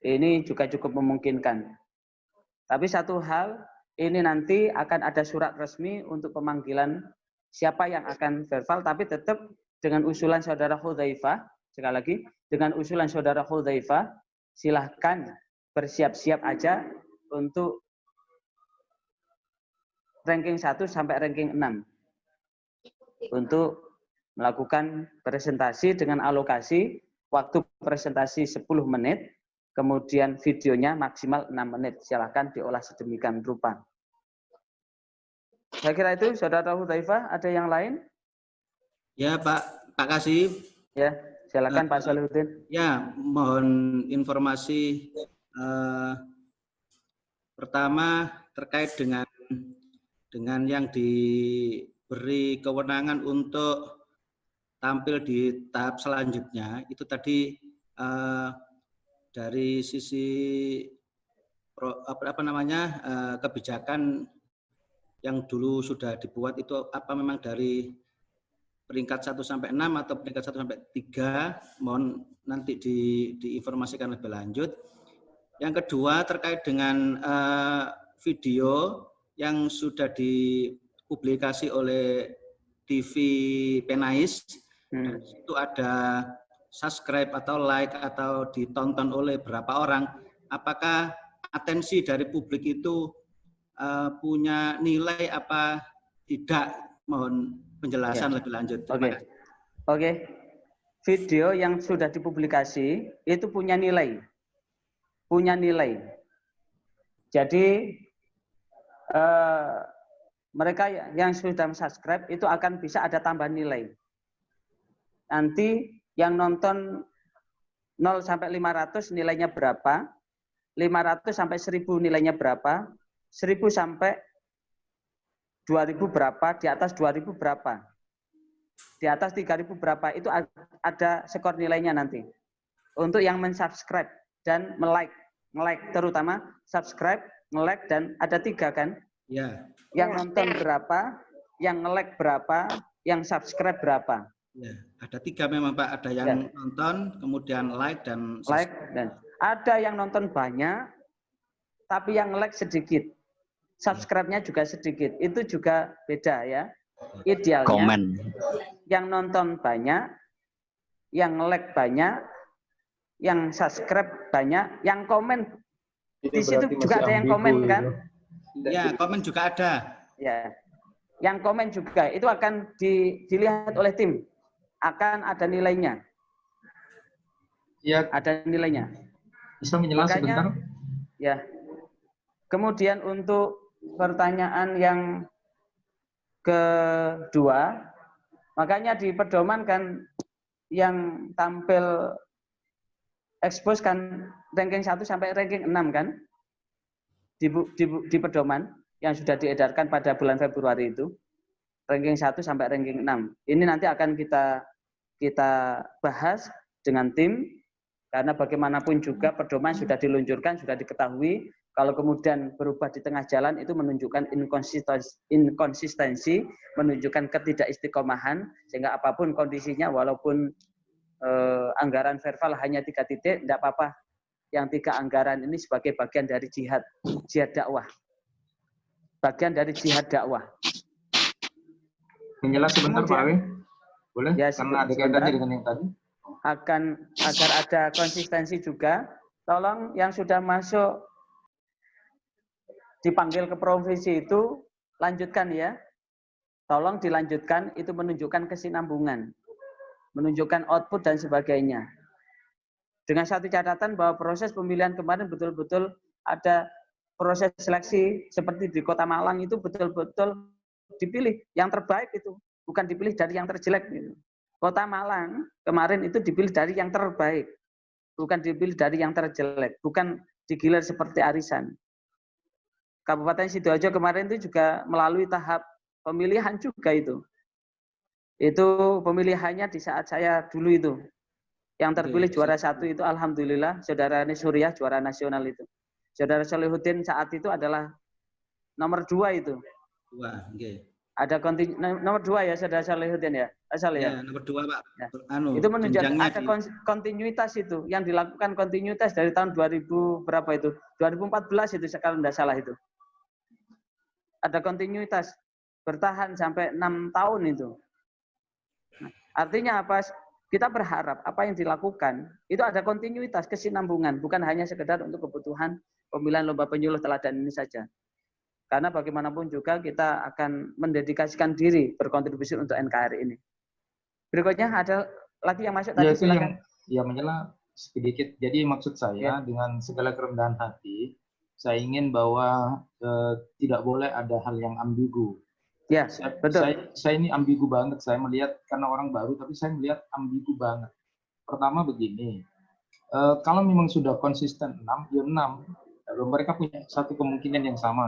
ini juga cukup memungkinkan. Tapi satu hal, ini nanti akan ada surat resmi untuk pemanggilan siapa yang akan verbal, tapi tetap dengan usulan saudara Hudzaifah, sekali lagi, dengan usulan saudara Hudzaifah, silahkan bersiap-siap aja untuk ranking 1 sampai ranking 6. Untuk melakukan presentasi dengan alokasi waktu presentasi 10 menit, kemudian videonya maksimal 6 menit. Silahkan diolah sedemikian rupa. Saya kira itu, saudara Hudzaifah, ada yang lain? Ya Pak Kasih. Ya, silakan Pak Solihuddin. Ya, mohon informasi pertama terkait dengan yang diberi kewenangan untuk tampil di tahap selanjutnya. Itu tadi dari sisi kebijakan yang dulu sudah dibuat itu apa memang dari peringkat 1 sampai 6 atau peringkat 1 sampai 3, mohon nanti diinformasikan lebih lanjut. Yang kedua terkait dengan video yang sudah dipublikasi oleh TV Penais, dan itu ada subscribe atau like atau ditonton oleh berapa orang, apakah atensi dari publik itu punya nilai apa tidak? Mohon penjelasan lebih lanjut. Terima kasih. Oke. Video yang sudah dipublikasi itu punya nilai. Punya nilai. Jadi mereka yang sudah subscribe itu akan bisa ada tambahan nilai. Nanti yang nonton 0 sampai 500 nilainya berapa? 500 sampai 1000 nilainya berapa? 1000 sampai 2000 berapa? Di atas 2000 berapa? Di atas 3000 berapa? Itu ada skor nilainya nanti. Untuk yang mensubscribe dan nge-like terutama subscribe, nge-like dan ada 3 kan? Ya. Yang nonton berapa, yang nge-like berapa, yang subscribe berapa? Ya, ada 3 memang Pak. Ada yang nonton, kemudian like dan subscribe. Like dan ada yang nonton banyak, tapi yang like sedikit. Subscribe-nya juga sedikit. Itu juga beda ya. Idealnya yang nonton banyak, yang like banyak, yang subscribe banyak, yang komen di situ juga ada yang komen kan? Ya, komen juga ada. Ya, yang komen juga itu akan dilihat oleh tim, akan ada nilainya. Ya, ada nilainya. Bisa menjelaskan sebentar? Ya. Kemudian untuk pertanyaan yang kedua, makanya di pedoman kan yang tampil expose kan ranking 1 sampai ranking 6 kan? Di pedoman yang sudah diedarkan pada bulan Februari itu. Ranking 1 sampai ranking 6. Ini nanti akan kita bahas dengan tim, karena bagaimanapun juga pedoman sudah diluncurkan, sudah diketahui. Kalau kemudian berubah di tengah jalan itu menunjukkan inkonsistensi, menunjukkan ketidakistiqomahan, sehingga apapun kondisinya, walaupun anggaran verbal hanya 3 titik, tidak apa-apa. Yang 3 anggaran ini sebagai bagian dari jihad dakwah. Bagian dari jihad dakwah. Menjelaskan sebentar Pak Awi? Boleh? Ya, karena ada kaitannya dengan yang tadi. Agar ada konsistensi juga, tolong yang sudah masuk dipanggil ke provinsi itu lanjutkan ya. Tolong dilanjutkan, itu menunjukkan kesinambungan, menunjukkan output dan sebagainya. Dengan satu catatan bahwa proses pemilihan kemarin betul-betul ada proses seleksi seperti di Kota Malang itu betul-betul dipilih yang terbaik itu, bukan dipilih dari yang terjelek gitu. Kota Malang kemarin itu dipilih dari yang terbaik, bukan dipilih dari yang terjelek, bukan digilir seperti arisan. Kabupaten Sidoarjo kemarin itu juga melalui tahap pemilihan juga itu. Itu pemilihannya di saat saya dulu itu. Yang terpilih juara 1 itu alhamdulillah saudara Surya juara nasional itu. Saudara Solihuddin saat itu adalah nomor 2 itu. Wah, okay. Ada nomor 2 ya saudara Solihuddin ya. Asal ya. Nomor 2 Pak. Ya. Anu, itu menunjukkan ada kontinuitas itu yang dilakukan kontinuitas dari tahun 2000 berapa itu? 2014 itu sekarang tidak salah itu. Ada kontinuitas bertahan sampai 6 tahun itu. Nah, artinya apa? Kita berharap apa yang dilakukan itu ada kontinuitas, kesinambungan, bukan hanya sekedar untuk kebutuhan pemilihan lomba penyuluh teladan ini saja. Karena bagaimanapun juga kita akan mendedikasikan diri berkontribusi untuk NKRI ini. Berikutnya ada lagi yang masuk tadi, silakan. Ya, menyela sedikit. Jadi maksud saya dengan segala kerendahan hati, saya ingin bahwa tidak boleh ada hal yang ambigu. Ya, betul. Saya ini ambigu banget. Saya melihat karena orang baru, tapi saya melihat ambigu banget. Pertama begini, kalau memang sudah konsisten 6, ya 6. Mereka punya satu kemungkinan yang sama.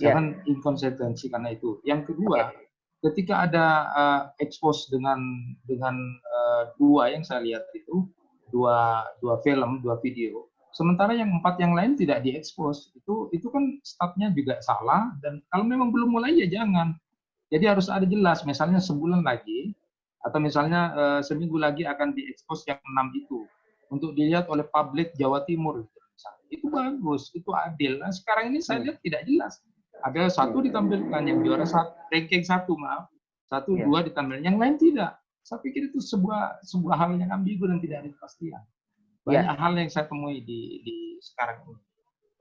Jangan inkonsistensi karena itu. Yang kedua, ketika ada expose dengan 2 yang saya lihat itu, dua film, 2 video. Sementara yang 4 yang lain tidak diekspos, itu kan startnya juga salah, dan kalau memang belum mulai ya jangan. Jadi harus ada jelas, misalnya sebulan lagi, atau misalnya seminggu lagi akan diekspos yang 6 itu, untuk dilihat oleh publik Jawa Timur. misalnya. Itu bagus, itu adil. Nah, sekarang ini saya lihat tidak jelas. Ada satu ditampilkan yang juara ranking 1, maaf. 1, 2 ditampilkan, yang lain tidak. Saya pikir itu sebuah hal yang ambigu dan tidak ada kepastian. Banyak hal yang saya temui di sekarang ini.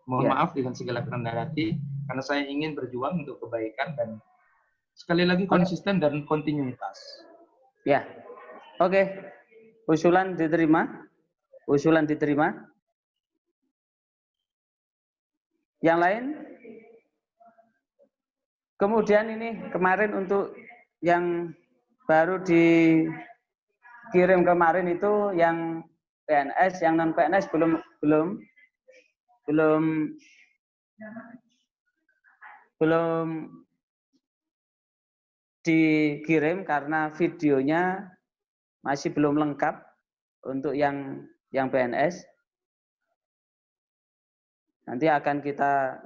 Mohon maaf dengan segala kerendahan hati, karena saya ingin berjuang untuk kebaikan dan sekali lagi konsisten dan kontinuitas. Ya, oke. Usulan diterima. Usulan diterima. Yang lain? Kemudian ini kemarin untuk yang baru dikirim kemarin itu yang PNS, yang non PNS belum dikirim karena videonya masih belum lengkap untuk yang PNS. Nanti akan kita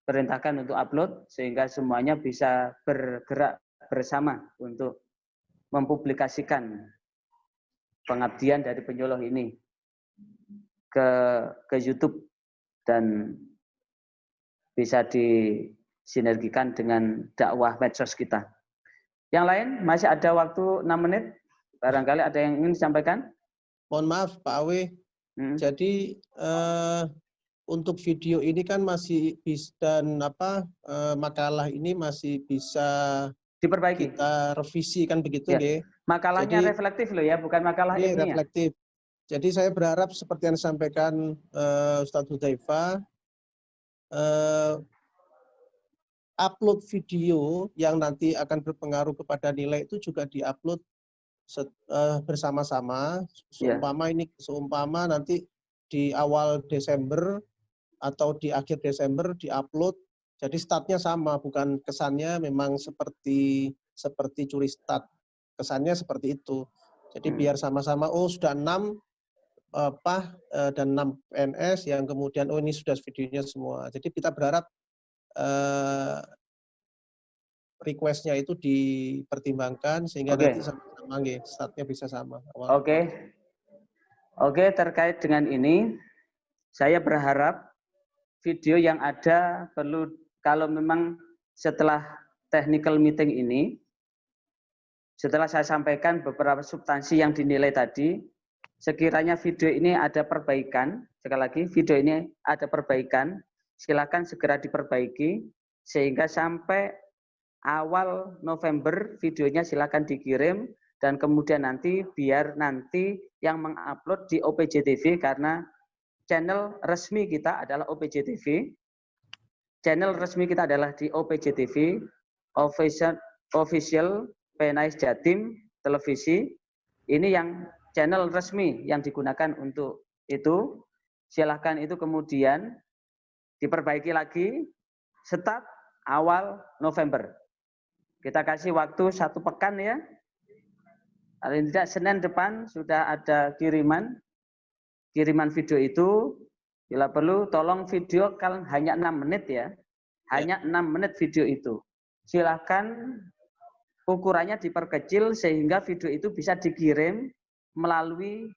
perintahkan untuk upload sehingga semuanya bisa bergerak bersama untuk mempublikasikan pengabdian dari penyuluh ini ke YouTube dan bisa disinergikan dengan dakwah medsos kita. Yang lain masih ada waktu 6 menit. Barangkali ada yang ingin disampaikan? Mohon maaf Pak Awe. Jadi untuk video ini kan masih bisa dan makalah ini masih bisa diperbaiki. Kita revisi kan begitu, ya. Makalahnya jadi, reflektif loh ya, bukan makalah ilmiah. Reflektif. Jadi saya berharap seperti yang disampaikan Ustadz Hudzaifah, upload video yang nanti akan berpengaruh kepada nilai itu juga diupload bersama-sama. Seumpama nanti di awal Desember atau di akhir Desember diupload. Jadi startnya sama, bukan kesannya memang seperti curi start. Kesannya seperti itu. Jadi biar sama-sama, sudah 6 dan 6 PNS yang kemudian ini sudah videonya semua. Jadi kita berharap request-nya itu dipertimbangkan sehingga nanti sama-sama startnya bisa sama. Oke, terkait dengan ini saya berharap video yang ada perlu, kalau memang setelah technical meeting ini, setelah saya sampaikan beberapa substansi yang dinilai tadi, sekiranya video ini ada perbaikan, sekali lagi video ini ada perbaikan, silakan segera diperbaiki, sehingga sampai awal November videonya silakan dikirim, dan kemudian nanti biar nanti yang mengupload di OPJ-TV, karena channel resmi kita adalah OPJ-TV. Channel resmi kita adalah di OPJ-TV, Official PNAIS Jatim Televisi. Ini yang channel resmi yang digunakan untuk itu. Silahkan itu kemudian diperbaiki lagi start awal November. Kita kasih waktu 1 pekan ya. Paling tidak Senin depan sudah ada kiriman video itu. Bila perlu tolong video kalau hanya 6 menit ya. Hanya 6 menit video itu. Silakan ukurannya diperkecil sehingga video itu bisa dikirim melalui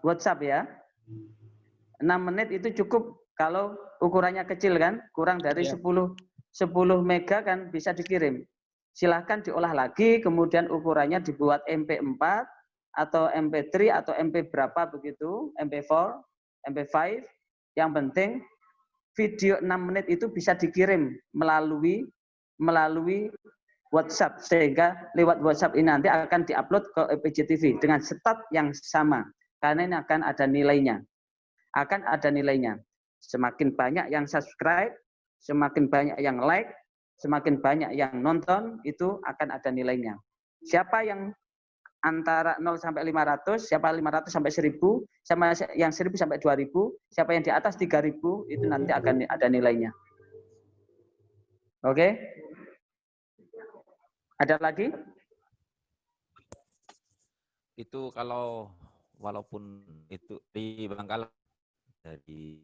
WhatsApp ya. 6 menit itu cukup kalau ukurannya kecil kan, kurang dari 10 mega kan bisa dikirim. Silahkan diolah lagi, kemudian ukurannya dibuat MP4 atau MP3 atau MP berapa begitu, MP4, MP5. Yang penting video 6 menit itu bisa dikirim melalui WhatsApp, sehingga lewat WhatsApp ini nanti akan diupload ke OPJ-TV dengan start yang sama, karena ini akan ada nilainya. Semakin banyak yang subscribe, semakin banyak yang like, semakin banyak yang nonton, itu akan ada nilainya. Siapa yang antara 0 sampai 500, siapa 500 sampai 1000, sama yang 1000 sampai 2000, siapa yang di atas 3000, itu nanti akan ada nilainya. Oke? Ada lagi? Itu kalau walaupun itu di Bangkalan dari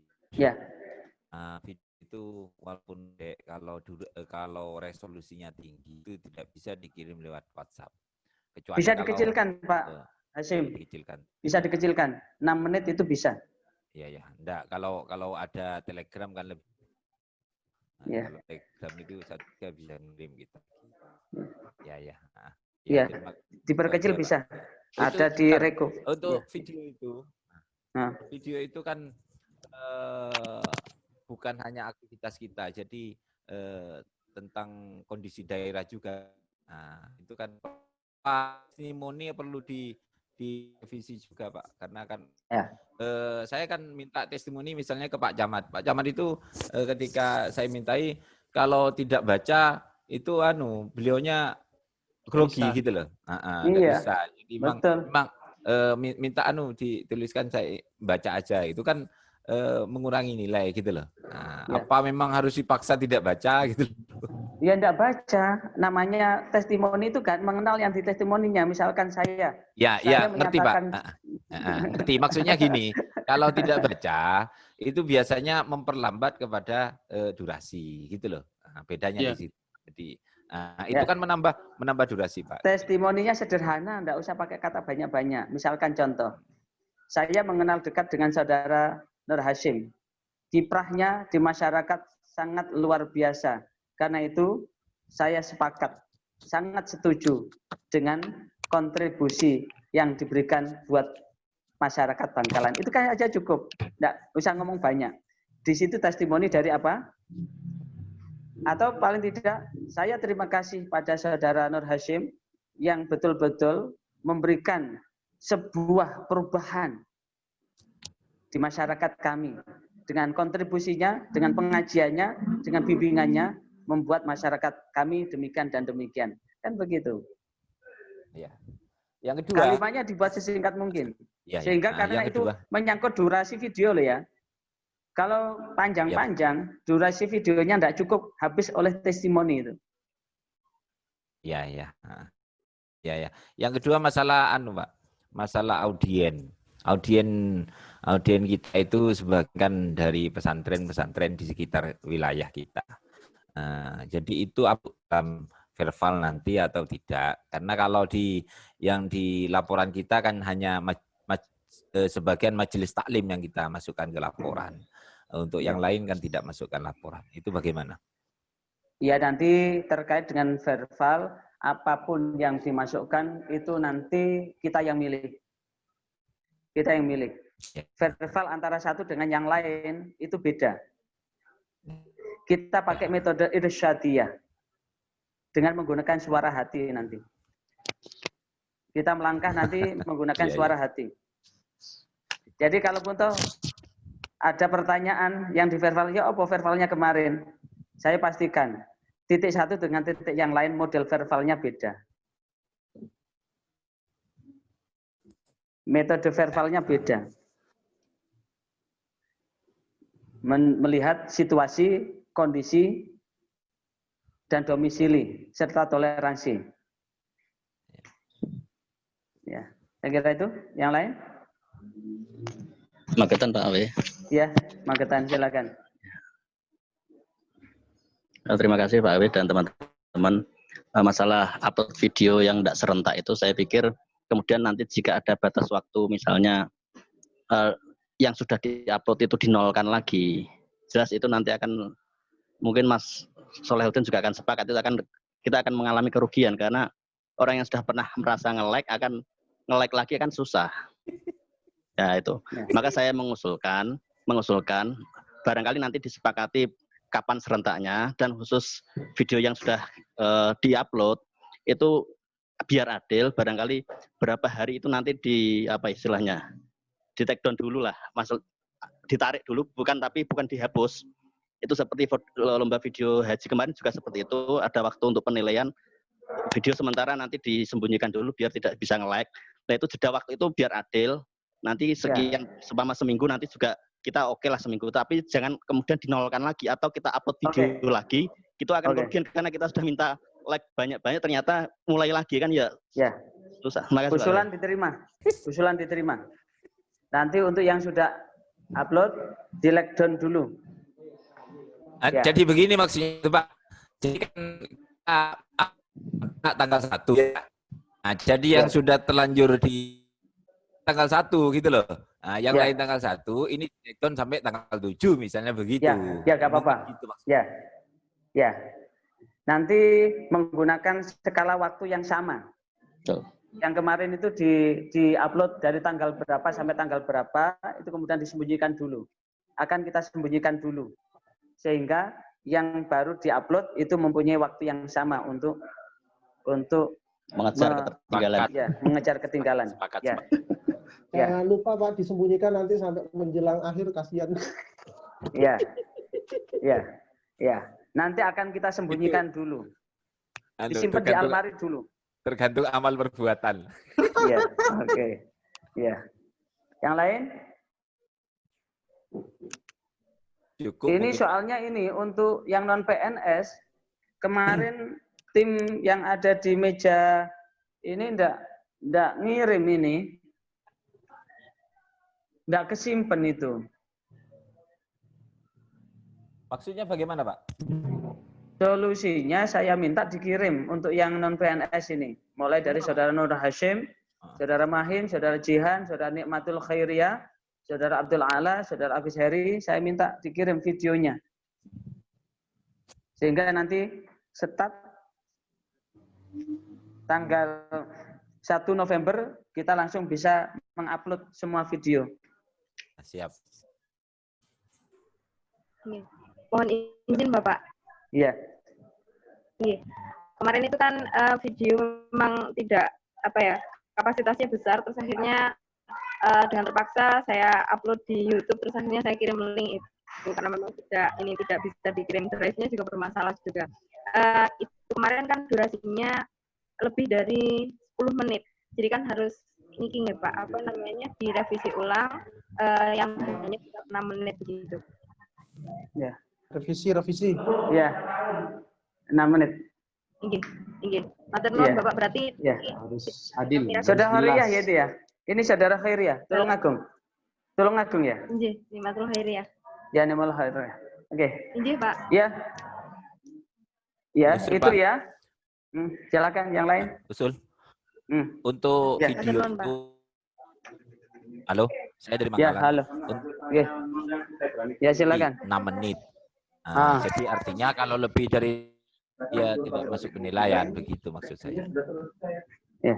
video itu walaupun kalau resolusinya tinggi itu tidak bisa dikirim lewat WhatsApp. Kecuali bisa dikecilkan, Pak. Hasyim, dikecilkan. bisa dikecilkan. 6 menit itu bisa. Iya, ya. Enggak, kalau ada Telegram kan lebih. Nah, Ya. kalau Telegram itu saya juga bisa ngirim gitu. Ya, ya. Nah, Iya, terima- diperkecil Pak. bisa. Untuk, Ada di bentar, reko. Untuk Ya. video itu, Nah. video itu kan bukan hanya aktivitas kita, jadi tentang kondisi daerah juga. Nah, itu kan testimoni perlu direvisi juga, Pak, karena kan ya. Saya kan minta testimoni misalnya ke Pak Camat. Pak Camat itu ketika saya mintai kalau tidak baca itu beliaunya grogi gitu loh. Nggak Iya, bisa. Jadi betul. memang minta dituliskan saya baca aja. Itu kan mengurangi nilai gitu loh. Nah, Ya. apa memang harus dipaksa tidak baca gitu loh. Ya enggak baca. Namanya testimoni itu kan mengenal yang di testimoninya. Misalkan saya Ya, ngerti Pak. menyatakan Ngerti. Maksudnya gini, kalau tidak baca itu biasanya memperlambat kepada durasi gitu loh. Nah, bedanya di situ. Jadi itu kan menambah durasi, Pak. Testimoninya sederhana, enggak usah pakai kata banyak-banyak. Misalkan contoh, saya mengenal dekat dengan saudara Nur Hasyim. Kiprahnya di masyarakat sangat luar biasa. Karena itu saya sepakat, sangat setuju dengan kontribusi yang diberikan buat masyarakat Bangkalan. Itu kan aja cukup, enggak usah ngomong banyak. Di situ testimoni dari apa? Atau paling tidak, saya terima kasih pada saudara Nur Hasyim yang betul-betul memberikan sebuah perubahan di masyarakat kami. Dengan kontribusinya, dengan pengajiannya, dengan bimbingannya, membuat masyarakat kami demikian dan demikian. Kan begitu. Ya. Yang kedua, kalimatnya dibuat sesingkat mungkin. Ya. Sehingga karena itu menyangkut durasi video loh ya. Kalau panjang-panjang, durasi videonya tidak cukup habis oleh testimoni itu. Ya. Ya. Yang kedua masalah Pak. Masalah audien kita itu sebagian dari pesantren-pesantren di sekitar wilayah kita. Jadi itu verbal nanti atau tidak? Karena kalau yang di laporan kita kan hanya sebagian majelis taklim yang kita masukkan ke laporan. Untuk yang lain kan tidak masukkan laporan. Itu bagaimana? Ya, nanti terkait dengan verbal, apapun yang dimasukkan itu nanti kita yang milih. Kita yang milih. Verbal antara satu dengan yang lain itu beda. Kita pakai metode irsyadiyah dengan menggunakan suara hati nanti. Kita melangkah nanti menggunakan suara hati. Jadi kalaupun toh ada pertanyaan yang di verbal, ya apa verbalnya kemarin? Saya pastikan titik satu dengan titik yang lain model verbalnya beda. Metode verbalnya beda. Melihat situasi, kondisi, dan domisili, serta toleransi. Ya, saya kira itu. Yang lain? Magetan Pak Awe. Ya, Magetan, silakan. Terima kasih Pak Awe dan teman-teman. Masalah upload video yang tidak serentak itu saya pikir kemudian nanti jika ada batas waktu misalnya yang sudah diupload itu dinolkan lagi, jelas itu nanti akan mungkin Mas Solehuddin juga akan sepakat itu kita akan mengalami kerugian karena orang yang sudah pernah merasa nge-like akan nge-like lagi akan susah. Ya itu. Maka saya mengusulkan barangkali nanti disepakati kapan serentaknya dan khusus video yang sudah diupload itu biar adil, barangkali berapa hari itu nanti di take down dulu lah, ditarik dulu, bukan dihapus. Itu seperti lomba video haji kemarin juga seperti itu, ada waktu untuk penilaian video sementara nanti disembunyikan dulu biar tidak bisa nge-like. Nah itu jeda waktu itu biar adil. Nanti sekian selama seminggu nanti juga kita oke lah seminggu, tapi jangan kemudian dinolkan lagi atau kita upload video lagi, itu akan kerugian karena kita sudah minta like banyak-banyak ternyata mulai lagi kan ya. Susah. Makasih, usulan diterima. Nanti untuk yang sudah upload di like down dulu. Jadi begini maksudnya Pak. Jadi kan tanggal 1 ya. Nah, jadi yang sudah terlanjur di tanggal 1 gitu loh. Nah, yang Ya. lain tanggal 1, ini take-down sampai tanggal 7 misalnya begitu. Ya nggak apa-apa. Gitu, Ya. Nanti menggunakan skala waktu yang sama. Betul. Yang kemarin itu di-upload dari tanggal berapa sampai tanggal berapa, itu kemudian disembunyikan dulu. Akan kita sembunyikan dulu. Sehingga yang baru di-upload itu mempunyai waktu yang sama untuk mengejar ketertinggalan. Ya, mengejar ketinggalan. Ya. Ya. Jangan lupa Pak, disembunyikan nanti sampai menjelang akhir, kasihan. Ya. Ya. Ya. Nanti akan kita sembunyikan dulu. Disimpan di almari dulu. Tergantung amal perbuatan. Iya, oke. Iya. Yang lain? Cukup. Ini mungkin. soalnya ini untuk yang non PNS kemarin tim yang ada di meja ini ndak ngirim ini. Ndak kesimpan itu. Maksudnya bagaimana, Pak? Solusinya saya minta dikirim untuk yang non PNS ini. Mulai dari Saudara Nur Hashim, Saudara Mahim, Saudara Jihan, Saudara Nikmatul Khairiyah, Saudara Abdul Ala, Saudara Abis Heri, saya minta dikirim videonya. Sehingga nanti start tanggal 1 November kita langsung bisa mengupload semua video. Siap. Mohon izin Bapak. Iya. Iya. Kemarin itu kan video memang tidak kapasitasnya besar, terus akhirnya dengan terpaksa saya upload di YouTube, terus akhirnya saya kirim link itu karena memang tidak bisa dikirim, drive-nya juga bermasalah juga. Itu kemarin kan durasinya lebih dari 10 menit, jadi kan harus ini ya Pak, direvisi ulang yang hanya 6 menit begitu. Ya. Revisi. Ya. 6 menit. Inggih. Matur nuwun Bapak, berarti harus adil. Saudara Khairiyah ya itu ya. Ini Saudara Khairiyah, Tolong Agung ya. Inggih, Nikmatul Khairiyah. Ya, Nikmatul Khairiyah. Oke. Inggih, Pak. Ya. Ya, Usul, itu Pak. ya. Silakan yang lain. Usul. Untuk Ya. video itu. Halo, saya dari Ya, Manggalan. halo. Ya. Ya, silakan. 6 menit. Jadi artinya kalau lebih dari tidak masuk penilaian, begitu maksud saya. Ya.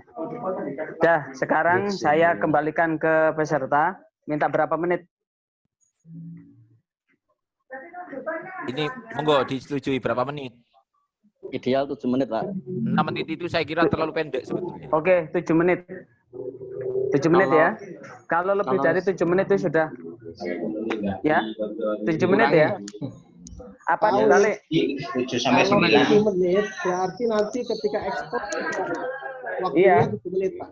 Dah, sekarang saya kembalikan ke peserta. Minta berapa menit? Ini monggo disetujui berapa menit? Ideal 7 menit, Pak. 6 menit itu saya kira terlalu pendek sebetulnya. Oke, 7 menit. 7 menit ya. Kalau lebih dari 7 menit itu sudah. Ya, 7 menit ya. Apa dibalik? 7 sampai 9. 7 menit berarti nanti ketika ekspor waktunya 7 menit, Pak.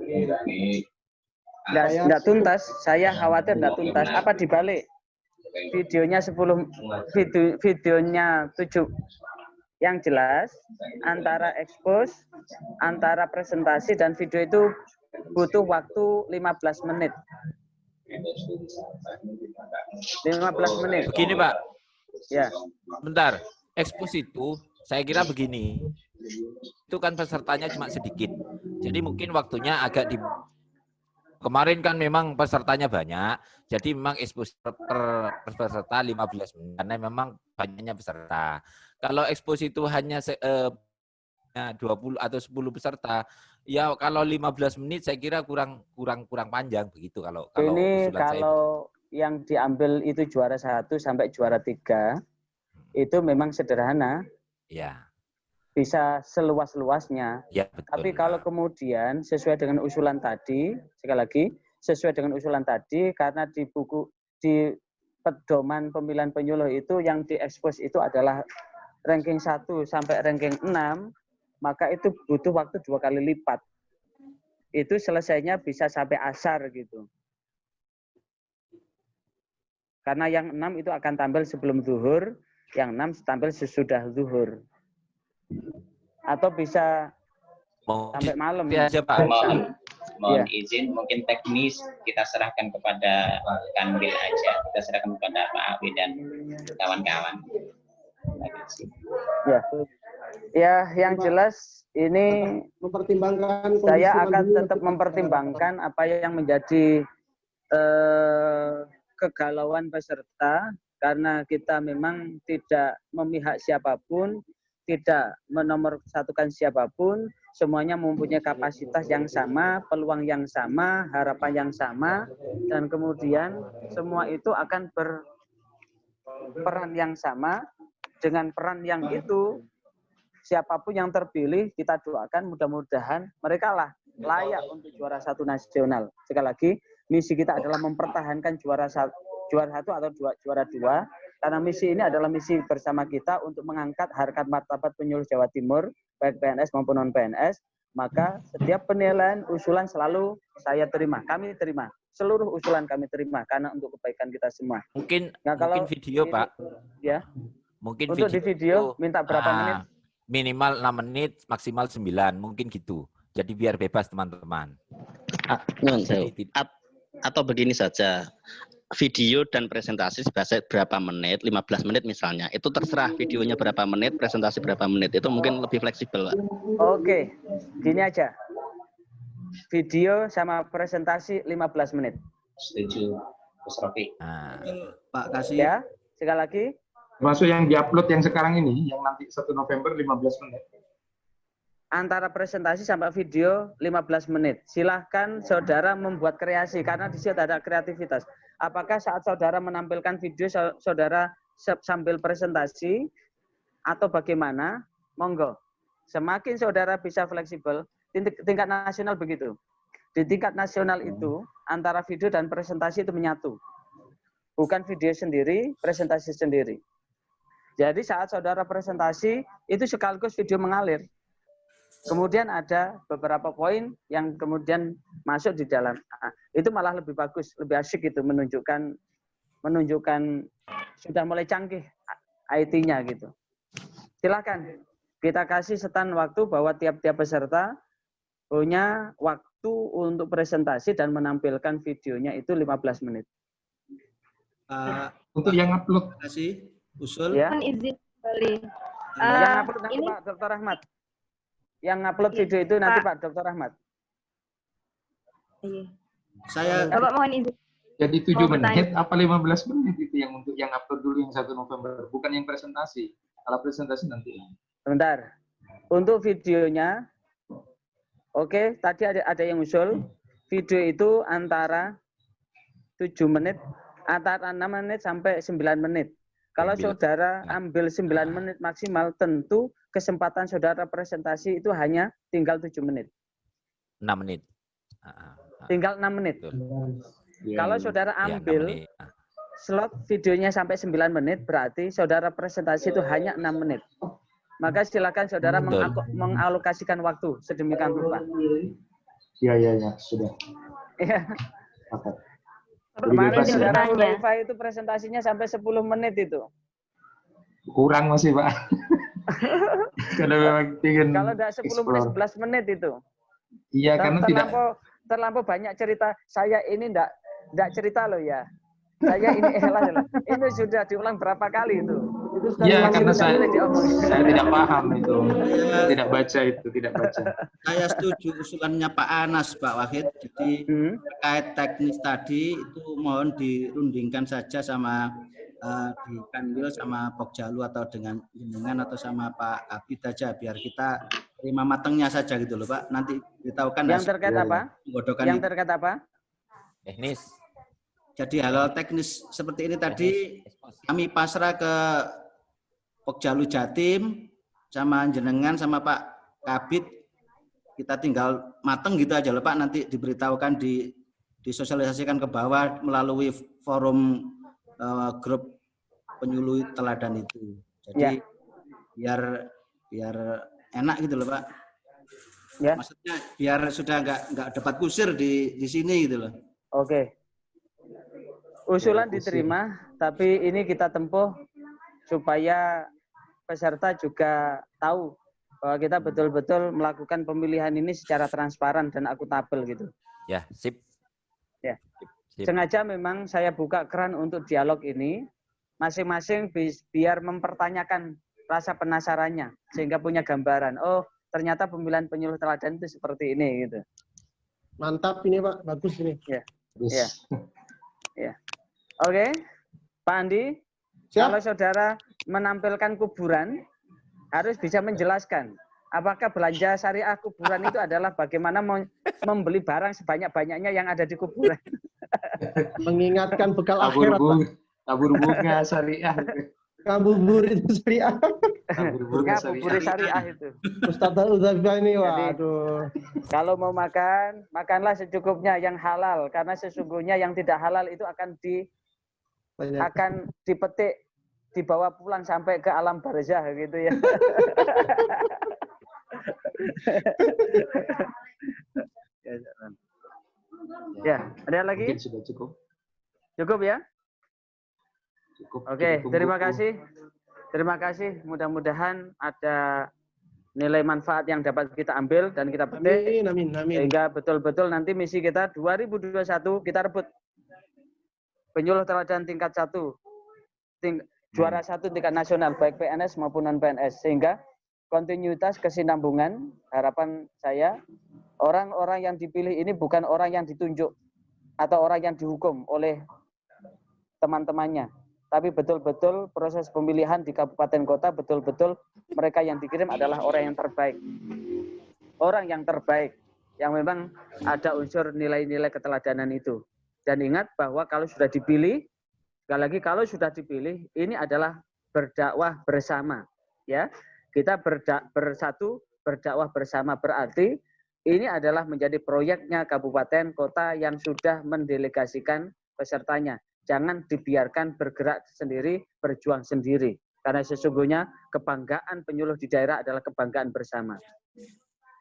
Enggak tuntas. Saya khawatir enggak tuntas. Apa dibalik? Videonya 10 videonya 7. Yang jelas antara expose, antara presentasi dan video itu butuh waktu 15 menit. 15 menit. Begini, Pak. Ya. Bentar. Expose itu saya kira begini. Itu kan pesertanya cuma sedikit. Jadi mungkin waktunya agak di kemarin kan memang pesertanya banyak. Jadi memang expose per peserta 15 menit karena memang banyaknya peserta. Kalau expose itu hanya 20 atau 10 peserta, ya kalau 15 menit saya kira kurang panjang begitu kalau ini usulan kalau yang diambil itu juara 1 sampai juara 3 itu memang sederhana. Ya. Bisa seluas-luasnya. Ya, betul. Tapi kalau kemudian sesuai dengan usulan tadi, sekali lagi sesuai dengan usulan tadi karena di buku di pedoman pemilihan penyuluh itu yang diekspos itu adalah ranking 1 sampai ranking 6, maka itu butuh waktu 2 kali lipat. Itu selesainya bisa sampai asar gitu. Karena yang 6 itu akan tampil sebelum zuhur, yang 6 tampil sesudah zuhur. Atau bisa sampai malam. Ya, Pak. Mohon izin, mungkin teknis kita serahkan kepada Kanwil aja. Kita serahkan kepada Pak Awi dan kawan-kawan. Terima kasih. Ya. Ya, yang jelas ini mempertimbangkan saya kondisi akan pandemi tetap mempertimbangkan apa yang menjadi kegalauan peserta, karena kita memang tidak memihak siapapun, tidak menomorsatukan siapapun, semuanya mempunyai kapasitas yang sama, peluang yang sama, harapan yang sama, dan kemudian semua itu akan berperan yang sama. Dengan peran yang itu, siapapun yang terpilih, kita doakan mudah-mudahan mereka lah layak untuk juara 1 nasional. Sekali lagi, misi kita adalah mempertahankan juara 1 atau juara 2, karena misi ini adalah misi bersama kita untuk mengangkat harkat martabat penyuluh Jawa Timur, baik PNS maupun non-PNS. Maka setiap penilaian, usulan selalu saya terima, kami terima. Seluruh usulan kami terima, karena untuk kebaikan kita semua. Mungkin kalau video, Pak. Ya. Mungkin untuk di video minta berapa menit? Minimal 6 menit, maksimal 9, mungkin gitu. Jadi biar bebas teman-teman. Atau begini saja, video dan presentasi bahasa berapa menit, 15 menit misalnya, itu terserah videonya berapa menit, presentasi berapa menit, itu mungkin lebih fleksibel, Pak. Oke, gini aja. Video sama presentasi 15 menit. Setuju, Mas Rofi. Pak Kasih. Ya, sekali lagi. Termasuk yang diupload yang sekarang ini, yang nanti 1 November 15 menit. Antara presentasi sampai video 15 menit. Silahkan saudara membuat kreasi, karena di situ ada kreativitas. Apakah saat saudara menampilkan video, saudara sambil presentasi, atau bagaimana? Monggo. Semakin saudara bisa fleksibel, tingkat nasional begitu. Di tingkat nasional itu, antara video dan presentasi itu menyatu. Bukan video sendiri, presentasi sendiri. Jadi saat saudara presentasi, itu sekaligus video mengalir. Kemudian ada beberapa poin yang kemudian masuk di dalam. Itu malah lebih bagus, lebih asyik gitu, menunjukkan sudah mulai canggih IT-nya gitu. Silakan, kita kasih setan waktu bahwa tiap-tiap peserta punya waktu untuk presentasi dan menampilkan videonya itu 15 menit. Untuk yang upload. Kasih. Usul. Ya. Izin kembali. Yang upload nanti Pak Dr. Ahmad. Yang upload video itu nanti Pak Dr. Ahmad. Iya. Saya Bapak mohon izin. Jadi 7 menit apa 15 menit itu yang untuk yang upload dulu yang 1 November, bukan yang presentasi. Kalau presentasi nanti. Sebentar. Untuk videonya, oke, tadi ada yang usul. Video itu antara 7 menit, antara 6 menit sampai 9 menit. Kalau saudara ambil 9 menit maksimal, tentu kesempatan saudara presentasi itu hanya tinggal 7 menit. 6 menit. Tinggal 6 menit. Kalau saudara ambil slot videonya sampai 9 menit, berarti saudara presentasi itu hanya 6 menit. Maka silakan saudara mengalokasikan waktu sedemikian rupa. Iya, sudah. Iya. Kemarin saudara Ulaifa itu presentasinya sampai 10 menit itu. Kurang masih, Pak. Karena memang ingin kalau tidak 10 menit, 11 menit itu. Iya, karena terlampau banyak cerita. Saya ini tidak cerita loh ya. Saya ini ini sudah diulang berapa kali itu. Iya, karena saya tidak paham itu. Tidak baca. Saya setuju usulannya Pak Anas, Pak Wahid. Jadi terkait teknis tadi itu mohon dirundingkan saja sama di Kanwil sama Pokjalu atau dengan jenengan atau sama Pak Kabid aja biar kita terima matangnya saja gitu loh Pak. Nanti beritahukan yang terkait apa? Yang terkait apa? Teknis. Jadi hal-hal teknis seperti ini tadi kami pasrah ke Pokjalu Jatim sama jenengan sama Pak Kabid, kita tinggal mateng gitu aja loh Pak, nanti diberitahukan disosialisasikan ke bawah melalui forum grup penyuluh teladan itu. Jadi biar enak gitu loh Pak. Ya. Maksudnya biar sudah nggak dapat kusir di sini gitu loh. Oke. Usulan diterima, tapi ini kita tempuh supaya peserta juga tahu bahwa kita betul-betul melakukan pemilihan ini secara transparan dan akuntabel gitu. Ya, sip. Ya. Sengaja memang saya buka keran untuk dialog ini, masing-masing biar mempertanyakan rasa penasarannya sehingga punya gambaran. Oh, ternyata pemilihan penyuluh teladan itu seperti ini gitu. Mantap ini Pak, bagus ini. Ya. Ya. Ya. Oke. Pak Andi, kalau saudara menampilkan kuburan harus bisa menjelaskan apakah belanja syariah kuburan itu adalah bagaimana membeli barang sebanyak-banyaknya yang ada di kuburan. Mengingatkan bekal akhirat, Pak. Kabur bunga syariah. Kabur itu syariah. Kabur syariah itu. Ustaz Uzabah ini, waduh. Kalau mau makan, makanlah secukupnya yang halal karena sesungguhnya yang tidak halal itu akan dipetik, dibawa pulang sampai ke alam barzah gitu ya. Ya, ada lagi? Mungkin sudah cukup. Cukup ya? Cukup. Oke, terima kasih. Terima kasih. Mudah-mudahan ada nilai manfaat yang dapat kita ambil dan kita petik. Amin. Sehingga betul-betul nanti misi kita 2021 kita rebut penyuluh teladan tingkat 1. Juara 1 tingkat nasional baik PNS maupun non PNS, sehingga kontinuitas kesinambungan. Harapan saya orang-orang yang dipilih ini bukan orang yang ditunjuk atau orang yang dihukum oleh teman-temannya, tapi betul-betul proses pemilihan di kabupaten kota betul-betul mereka yang dikirim adalah orang yang terbaik. Orang yang terbaik yang memang ada unsur nilai-nilai keteladanan itu. Dan ingat bahwa kalau sudah dipilih, sekali lagi kalau sudah dipilih, ini adalah berdakwah bersama, ya. Kita bersatu berdakwah bersama, berarti ini adalah menjadi proyeknya kabupaten kota yang sudah mendelegasikan pesertanya. Jangan dibiarkan bergerak sendiri, berjuang sendiri, karena sesungguhnya kebanggaan penyuluh di daerah adalah kebanggaan bersama.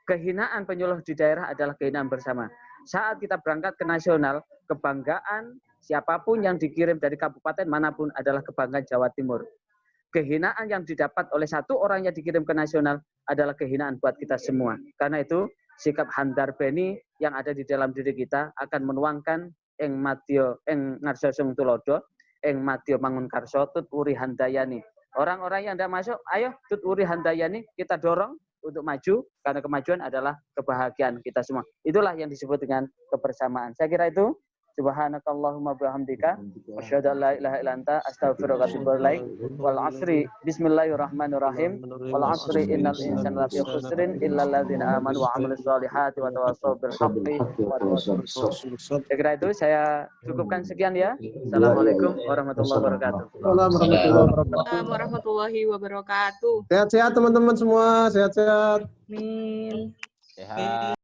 Kehinaan penyuluh di daerah adalah kehinaan bersama. Saat kita berangkat ke nasional, kebanggaan siapapun yang dikirim dari kabupaten manapun adalah kebanggaan Jawa Timur. Kehinaan yang didapat oleh satu orang yang dikirim ke nasional adalah kehinaan buat kita semua. Karena itu, sikap handar beni yang ada di dalam diri kita akan menuangkan ing madya ing ngarsosung tulodo, ing madya mangun karso tut uri handayani. Orang-orang yang tidak masuk, ayo tut uri handayani, kita dorong untuk maju, karena kemajuan adalah kebahagiaan kita semua. Itulah yang disebut dengan kebersamaan. Saya kira itu. Subhanakallahumma bihamdika asyhadu an la ilaha illa anta astaghfiruka wa atubu ilaik. Wal 'asri bismillahirrahmanirrahim. Wal 'asri innal insana lafi khusrin illa alladzina amanu wa 'amilus solihati wa tawassaw bil haqqi wa tawassaw bis sabr. Saya kira itu saya cukupkan sekian ya. Assalamualaikum warahmatullahi wabarakatuh. Waalaikumsalam warahmatullahi wabarakatuh. Sehat-sehat teman-teman semua, sehat-sehat. Amin. Sehat.